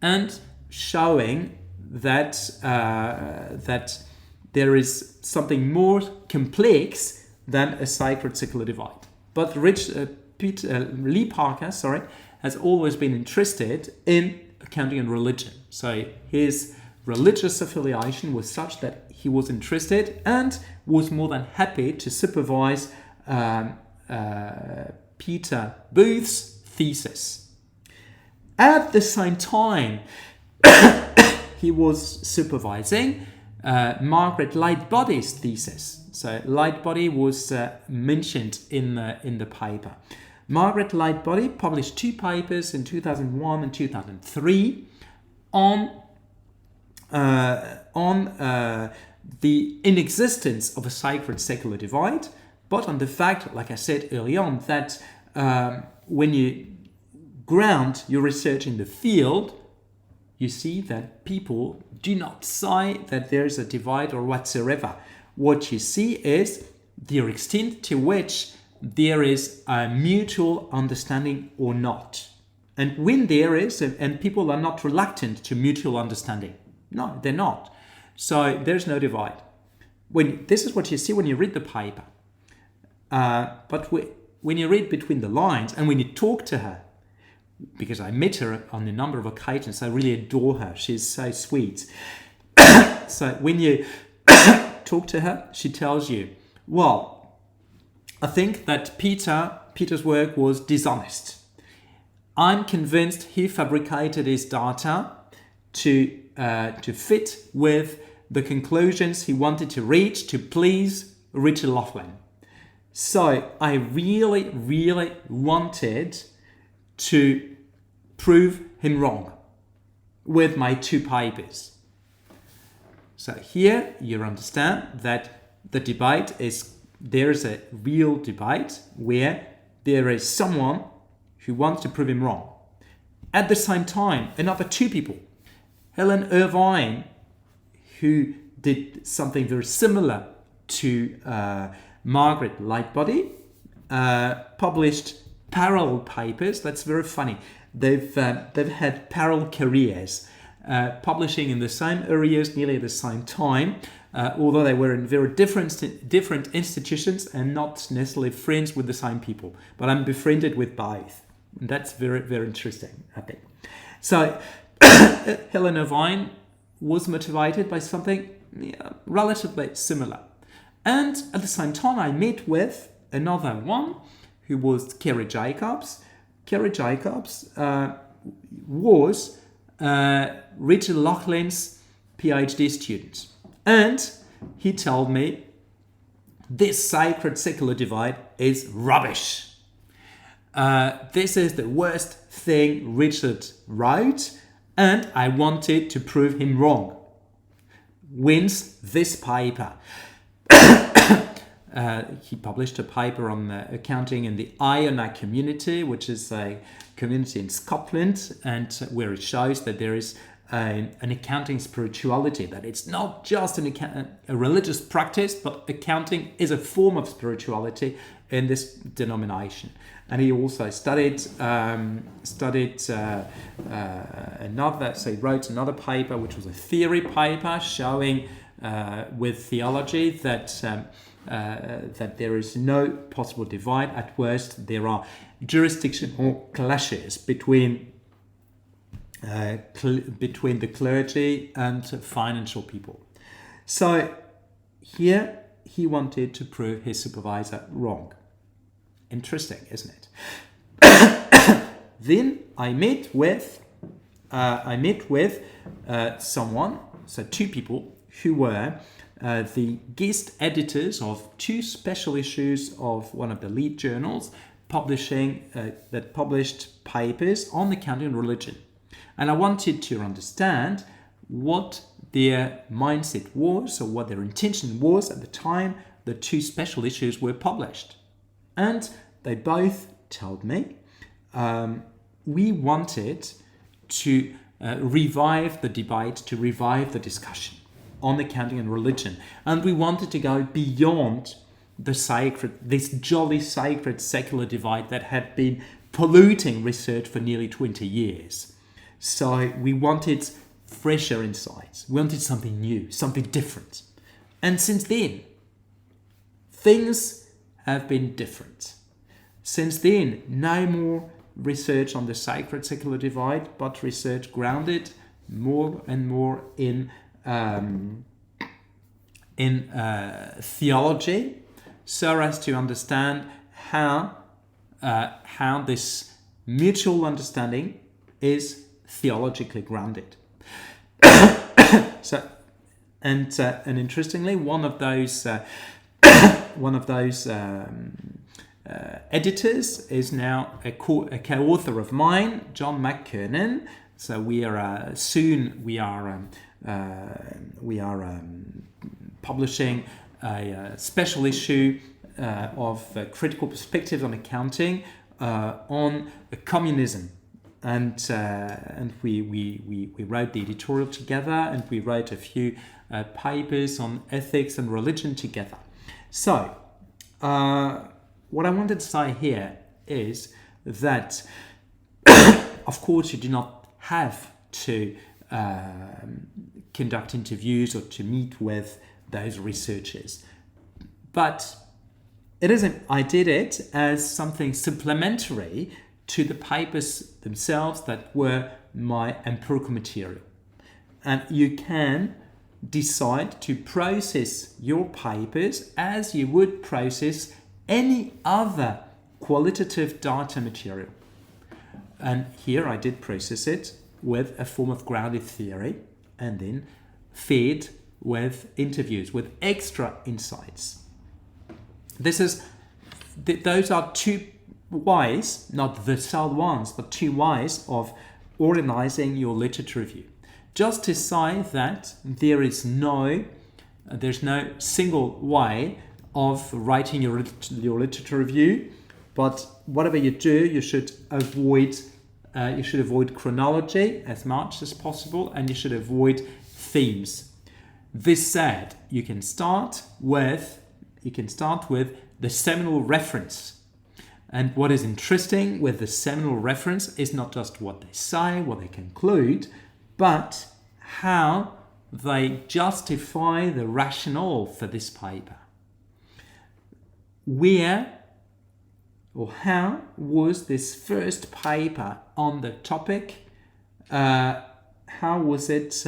and showing that that there is something more complex than a sacred secular divide. But Lee Parker, has always been interested in accounting and religion. So his religious affiliation was such that he was interested and was more than happy to supervise Peter Booth's thesis. At the same time, he was supervising Margaret Lightbody's thesis. So Lightbody was mentioned in the paper. Margaret Lightbody published 2 papers in 2001 and 2003 on the inexistence of a sacred secular divide, but on the fact, like I said early on, that when you ground your research in the field, you see that people do not say that there is a divide or whatsoever. What you see is the extent to which there is a mutual understanding or not. And when there is, and people are not reluctant to mutual understanding. No, they're not. So there's no divide. This is what you see when you read the paper. But when you read between the lines and when you talk to her, because I met her on a number of occasions, I really adore her. She's so sweet. So when you talk to her, she tells you, well, I think that Peter's work was dishonest. I'm convinced he fabricated his data to fit with the conclusions he wanted to reach to please Richard Laughlin. So I really, really wanted to prove him wrong with my 2 papers. So here you understand that the debate is, there is a real debate where there is someone who wants to prove him wrong. At the same time, another 2 people, Helen Irvine, who did something very similar to Margaret Lightbody, published parallel papers. That's very funny. they've had parallel careers, publishing in the same areas nearly at the same time, although they were in very different institutions and not necessarily friends with the same people. But I'm befriended with both. And that's very, very interesting, I think. So Helena Vine was motivated by something relatively similar. And at the same time, I met with another one who was Kerry Jacobs. Kerry Jacobs was Richard Laughlin's PhD student. And he told me this sacred secular divide is rubbish. This is the worst thing Richard wrote, and I wanted to prove him wrong. Wins this paper. He published a paper on accounting in the Iona community, which is a community in Scotland, and where it shows that there is an accounting spirituality, that it's not just a religious practice, but accounting is a form of spirituality in this denomination. And he also studied another, so he wrote another paper, which was a theory paper showing with theology that there is no possible divide. At worst, there are jurisdictional clashes between the clergy and financial people. So here he wanted to prove his supervisor wrong. Interesting, isn't it? Then I met with someone, so two people who were the guest editors of two special issues of one of the lead journals that published papers on accounting and religion. And I wanted to understand what their mindset was, or what their intention was at the time the two special issues were published. And they both told me we wanted to revive the debate, to revive the discussion on accounting and religion. And we wanted to go beyond this jolly sacred secular divide that had been polluting research for nearly 20 years. So we wanted fresher insights. We wanted something new, something different. And since then, things have been different. Since then, no more research on the sacred secular divide, but research grounded more and more in theology, so as to understand how this mutual understanding is theologically grounded. And interestingly, one of those editors is now a co-author of mine, John McKernan. So we are publishing a special issue of critical perspectives on accounting on communism. And we wrote the editorial together, and we wrote a few papers on ethics and religion together. So what I wanted to say here is that, of course, you do not have to conduct interviews or to meet with those researchers. But I did it as something supplementary to the papers themselves that were my empirical material. And you can decide to process your papers as you would process any other qualitative data material. And here I did process it with a form of grounded theory, and then fed with interviews, with extra insights. Those are two ways, not the sole ones, but two ways of organizing your literature review. Just to say that there's no single way of writing your literature review, but whatever you do, you should avoid chronology as much as possible, and you should avoid themes. This said, you can start with the seminal reference. And what is interesting with the seminal reference is not just what they say, what they conclude, but how they justify the rationale for this paper. Where or how was this first paper on the topic, how was it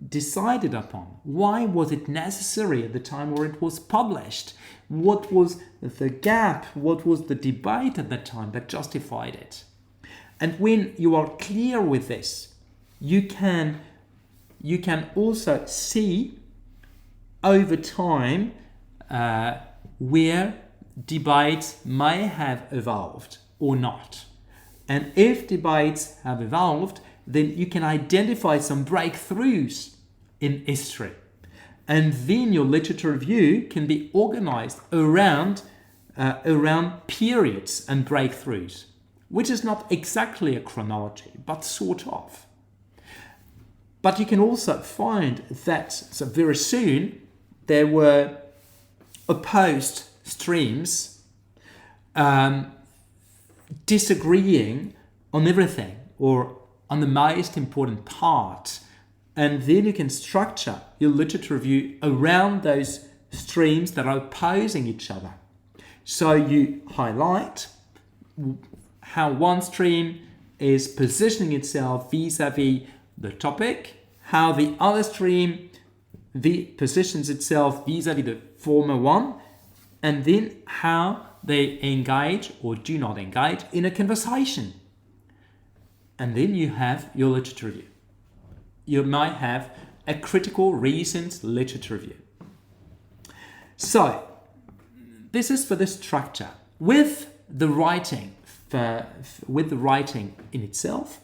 decided upon? Why was it necessary at the time where it was published? What was the gap? What was the debate at that time that justified it? And when you are clear with this, you can also see over time where debates may have evolved or not. And if debates have evolved, then you can identify some breakthroughs in history. And then your literature review can be organized around periods and breakthroughs, which is not exactly a chronology, but sort of. But you can also find that so very soon there were opposed streams disagreeing on everything or on the most important part. And then you can structure your literature review around those streams that are opposing each other. So you highlight how one stream is positioning itself vis-a-vis the topic, how the other stream positions itself vis-a-vis the former one, and then how they engage or do not engage in a conversation. And then you have your literature review. You might have a critical reasoned literature review. So this is for the structure. With the writing, in itself,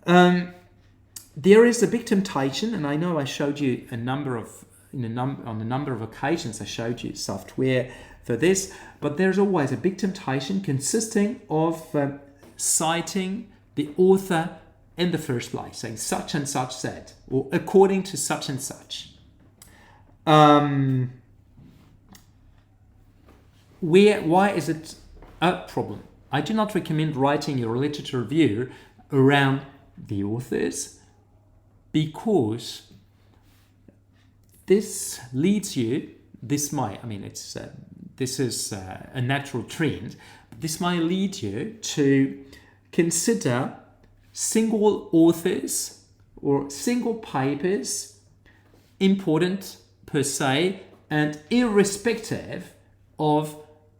there is a big temptation, and I know I showed you on a number of occasions I showed you software for this, but there's always a big temptation consisting of citing the author in the first place, saying such and such said, or according to such and such. Why is it a problem? I do not recommend writing your literature review around the authors, because this leads you, this is a natural trend, but this might lead you to consider single authors or single papers important per se and irrespective of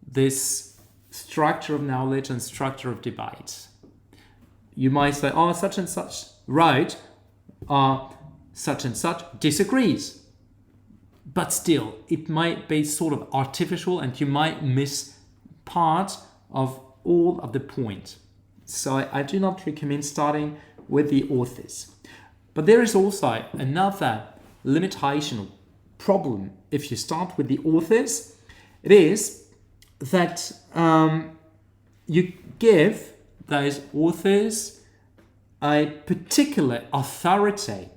this structure of knowledge and structure of debate. You might say, oh, such and such wrote, such and such disagrees. But still, it might be sort of artificial and you might miss part of all of the point. So I do not recommend starting with the authors. But there is also another limitation or problem if you start with the authors. It is that you give those authors a particular authority,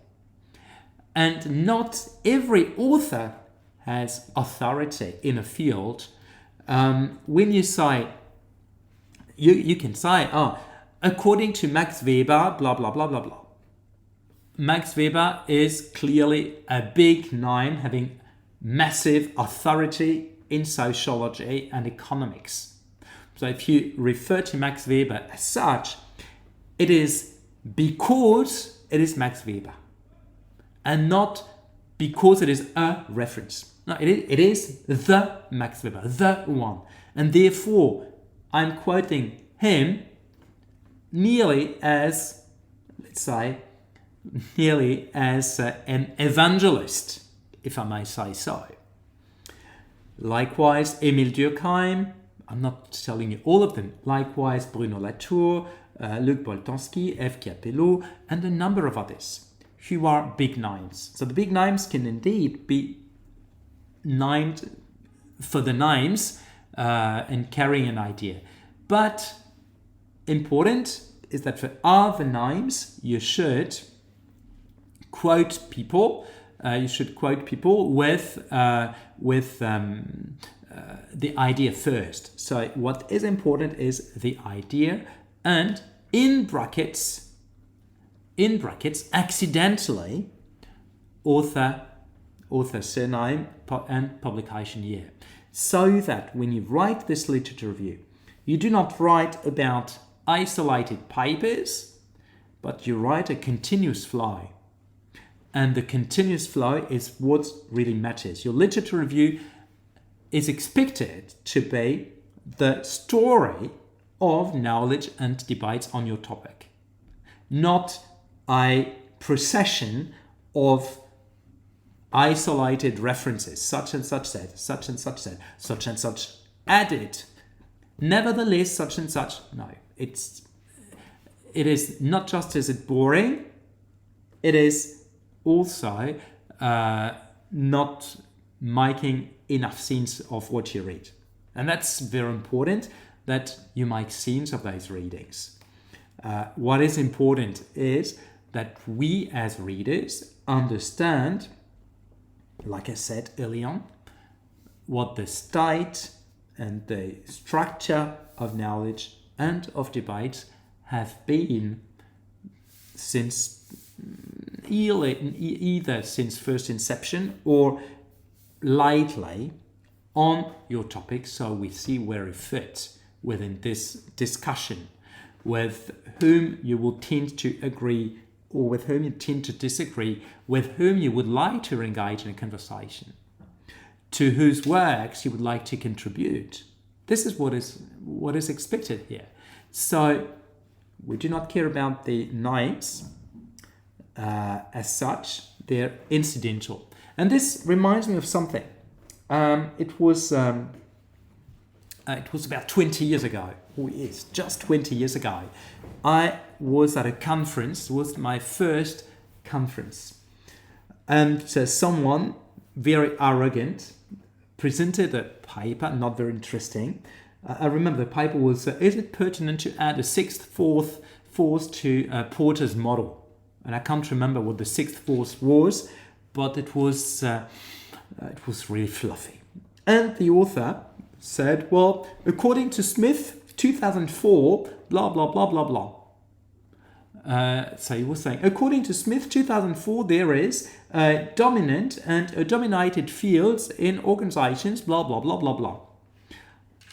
and not every author has authority in a field. When you say, you can say, according to Max Weber, blah, blah, blah, blah, blah. Max Weber is clearly a big name having massive authority in sociology and economics. So if you refer to Max Weber as such, it is because it is Max Weber and not because it is a reference. No, it is the Max Weber, the one. And therefore, I'm quoting him nearly as, let's say, an evangelist, if I may say so. Likewise, Émile Durkheim, I'm not telling you all of them. Likewise, Bruno Latour, Luc Boltanski, F. Capello, and a number of others who are big names. So the big names can indeed be named for the names and carrying an idea. But important is that for other names, you should quote people. You should quote people with the idea first. So what is important is the idea, and in brackets, accidentally, author, surname, and publication year. So that when you write this literature review, you do not write about isolated papers, but you write a continuous flow. And the continuous flow is what really matters. Your literature review is expected to be the story of knowledge and debates on your topic, not a procession of isolated references. Such and such said, such and such said, such and such added. Nevertheless, such and such. No, it is not just is it boring, it is also not making enough sense of what you read. And that's very important, that you make sense of those readings. What is important is that we as readers understand, like I said earlier on, what the state and the structure of knowledge and of debate have been since either since first inception or lately on your topic, so we see where it fits within this discussion, with whom you will tend to agree or with whom you tend to disagree, with whom you would like to engage in a conversation, to whose works you would like to contribute. This is what is expected here. So we do not care about the names as such, they're incidental. And this reminds me of something. It was about 20 years ago. Oh yes, just 20 years ago. I was at a conference. It was my first conference. And someone very arrogant presented a paper, not very interesting. I remember the paper was, is it pertinent to add a sixth force to Porter's model? And I can't remember what the sixth force was, but it was really fluffy. And the author said, well, according to Smith, 2004, blah, blah, blah, blah, blah. So he was saying, according to Smith, 2004, there is dominant and dominated fields in organizations, blah, blah, blah, blah,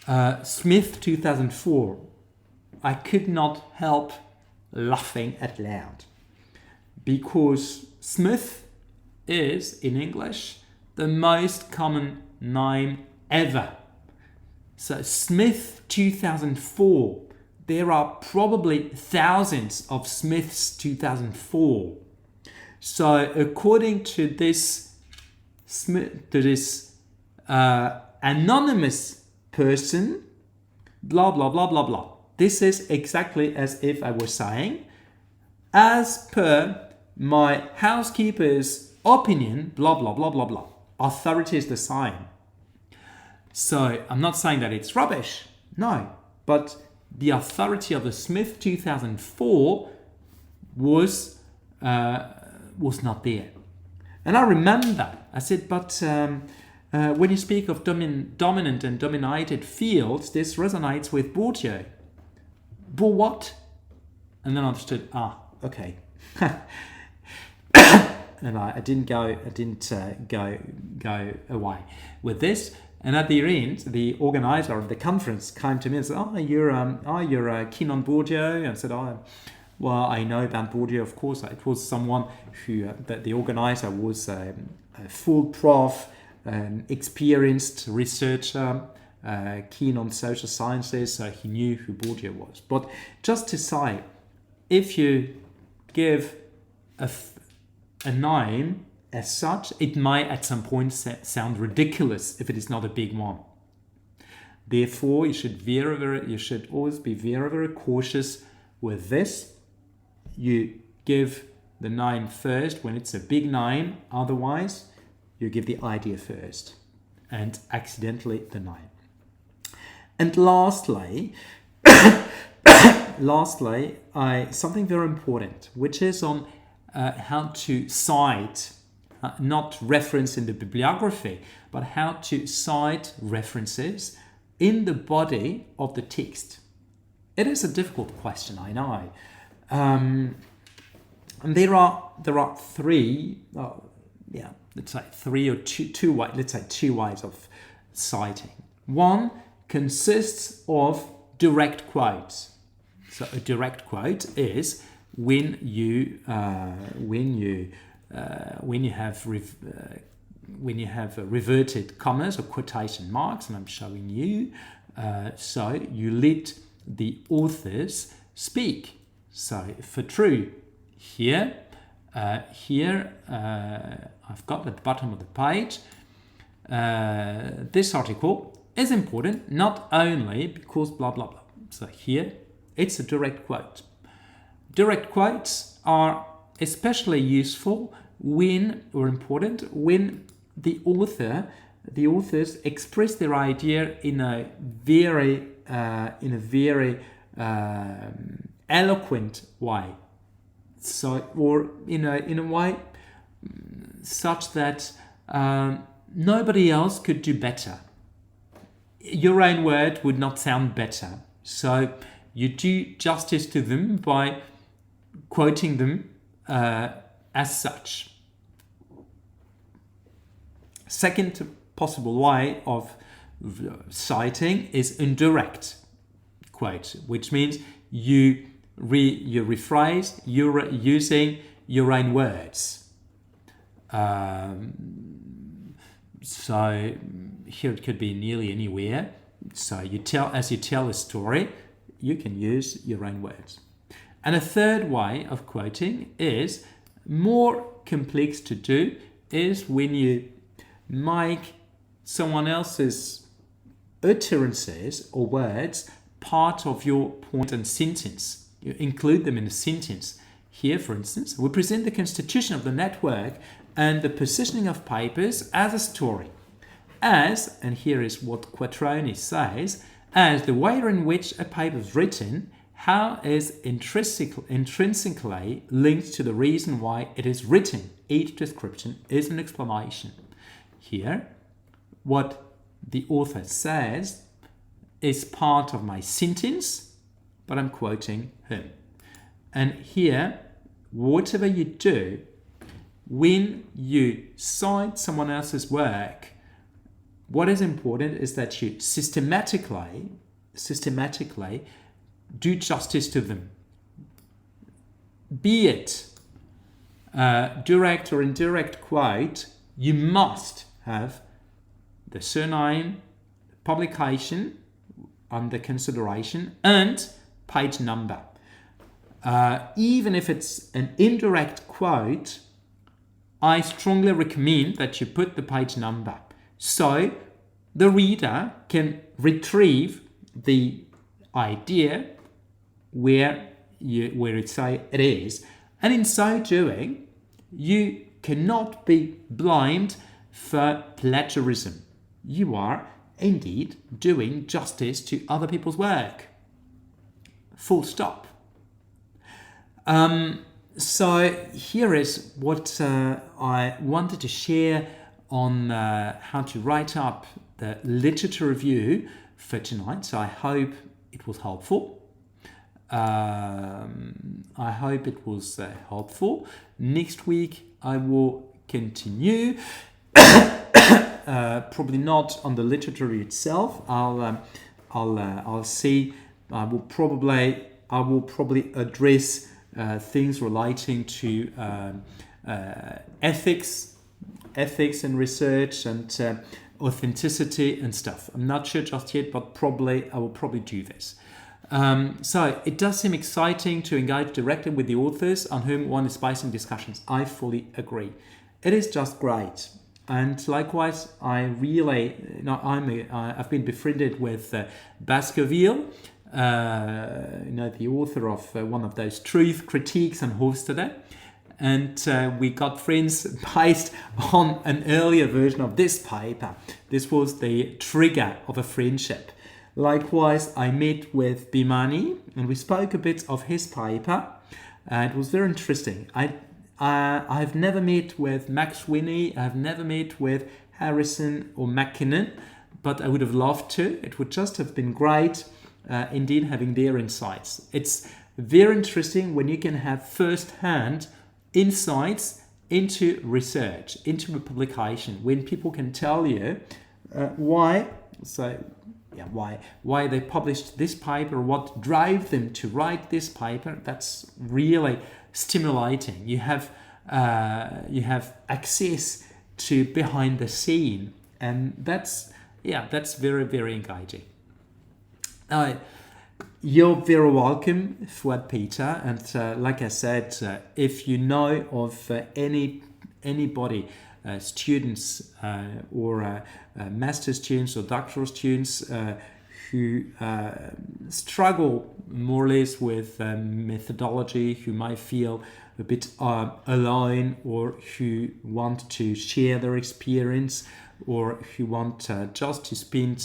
blah. Smith, 2004. I could not help laughing out loud, because Smith is, in English, the most common name ever. So Smith 2004, there are probably thousands of Smiths 2004. So according to this anonymous person, blah, blah, blah, blah, blah. This is exactly as if I was saying, as per my housekeeper's opinion, blah, blah, blah, blah, blah. Authority is the same. So I'm not saying that it's rubbish. No. But the authority of the Smith 2004 was not there. And I remember, I said, but when you speak of dominant and dominated fields, this resonates with Bourdieu. What? And then I understood, okay. And I didn't go away with this. And at the end, the organizer of the conference came to me and said, you're keen on Bourdieu? And I said, well, I know about Bourdieu, of course. It was someone who, that the organizer was a full prof, an experienced researcher, keen on social sciences, so he knew who Bourdieu was. But just to say, if you give a name as such, it might at some point sound ridiculous if it is not a big one. Therefore, you should always be very, very cautious with this. You give the name first when it's a big name. Otherwise, you give the idea first and accidentally the name. And lastly, something very important, which is on how to cite not reference in the bibliography, but how to cite references in the body of the text. It is a difficult question, I know. And there are three, let's say three or two ways of citing. One consists of direct quotes. So a direct quote is when you have reverted commas or quotation marks, and I'm showing you. So you let the authors speak. So for true, here I've got at the bottom of the page, this article is important not only because blah blah blah. So here it's a direct quote. Direct quotes are especially useful when the authors express their idea in a very eloquent way. So, or in a way such that nobody else could do better. Your own word would not sound better. So you do justice to them by quoting them as such. Second possible way of citing is indirect quote, which means you rephrase, you're using your own words. So here it could be nearly anywhere. So as you tell a story, you can use your own words. And a third way of quoting is more complex to do, is when you make someone else's utterances or words part of your point and sentence. You include them in a sentence. Here, for instance, we present the constitution of the network and the positioning of papers as a story. As, and here is what Quattroni says, as the way in which a paper is written, how is intrinsically linked to the reason why it is written. Each description is an explanation. Here, what the author says is part of my sentence, but I'm quoting him. And here, whatever you do, when you cite someone else's work, what is important is that you systematically do justice to them. Be it direct or indirect quote, you must have the surname, publication under consideration, and page number. Even if it's an indirect quote, I strongly recommend that you put the page number so the reader can retrieve the idea where it is, and in so doing, you cannot be blamed for plagiarism. You are indeed doing justice to other people's work. Full stop. So here is what I wanted to share on how to write up the literature review for tonight. So I hope it was helpful. Next week I will continue. Probably not on the literature review itself. I'll see. I will probably address things relating to ethics and research and authenticity and stuff. I'm not sure just yet, but I will probably do this. So it does seem exciting to engage directly with the authors on whom one is basing discussions. I fully agree. It is just great. And likewise, I've been befriended with Baskerville, the author of one of those truth critiques on Hofstede. And we got friends based on an earlier version of this paper. This was the trigger of a friendship. Likewise, I met with Bimani and we spoke a bit of his paper. It was very interesting. I've never met with �มักซ์วินี, I've never met with Harrison or Mackinnon, but I would have loved to. It would just have been great, indeed, having their insights. It's very interesting when you can have first-hand insights into research, into a publication, when people can tell you why they published this paper, what drove them to write this paper. That's really stimulating. You have access to behind the scene, and that's very, very engaging. You're very welcome, Fouad Peter, and like I said, if you know of anybody, students or master students or doctoral students who struggle more or less with methodology, who might feel a bit alone, or who want to share their experience, or who want just to spend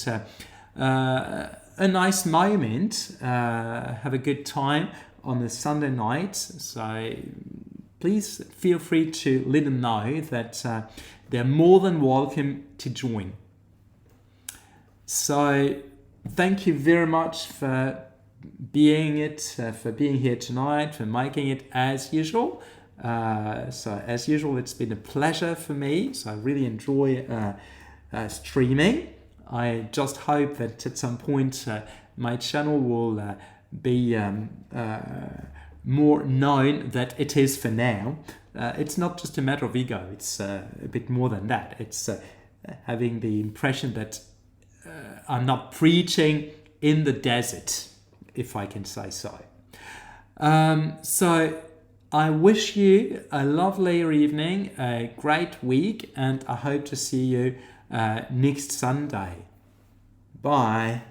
a nice moment, have a good time on a Sunday night. So please feel free to let them know that they're more than welcome to join. So thank you very much for being here tonight, for making it as usual. So as usual, it's been a pleasure for me. So I really enjoy streaming. I just hope that at some point my channel will be more known than it is for now. It's not just a matter of ego, it's a bit more than that. It's having the impression that I'm not preaching in the desert, if I can say so. So I wish you a lovely evening, a great week, and I hope to see you next Sunday. Bye.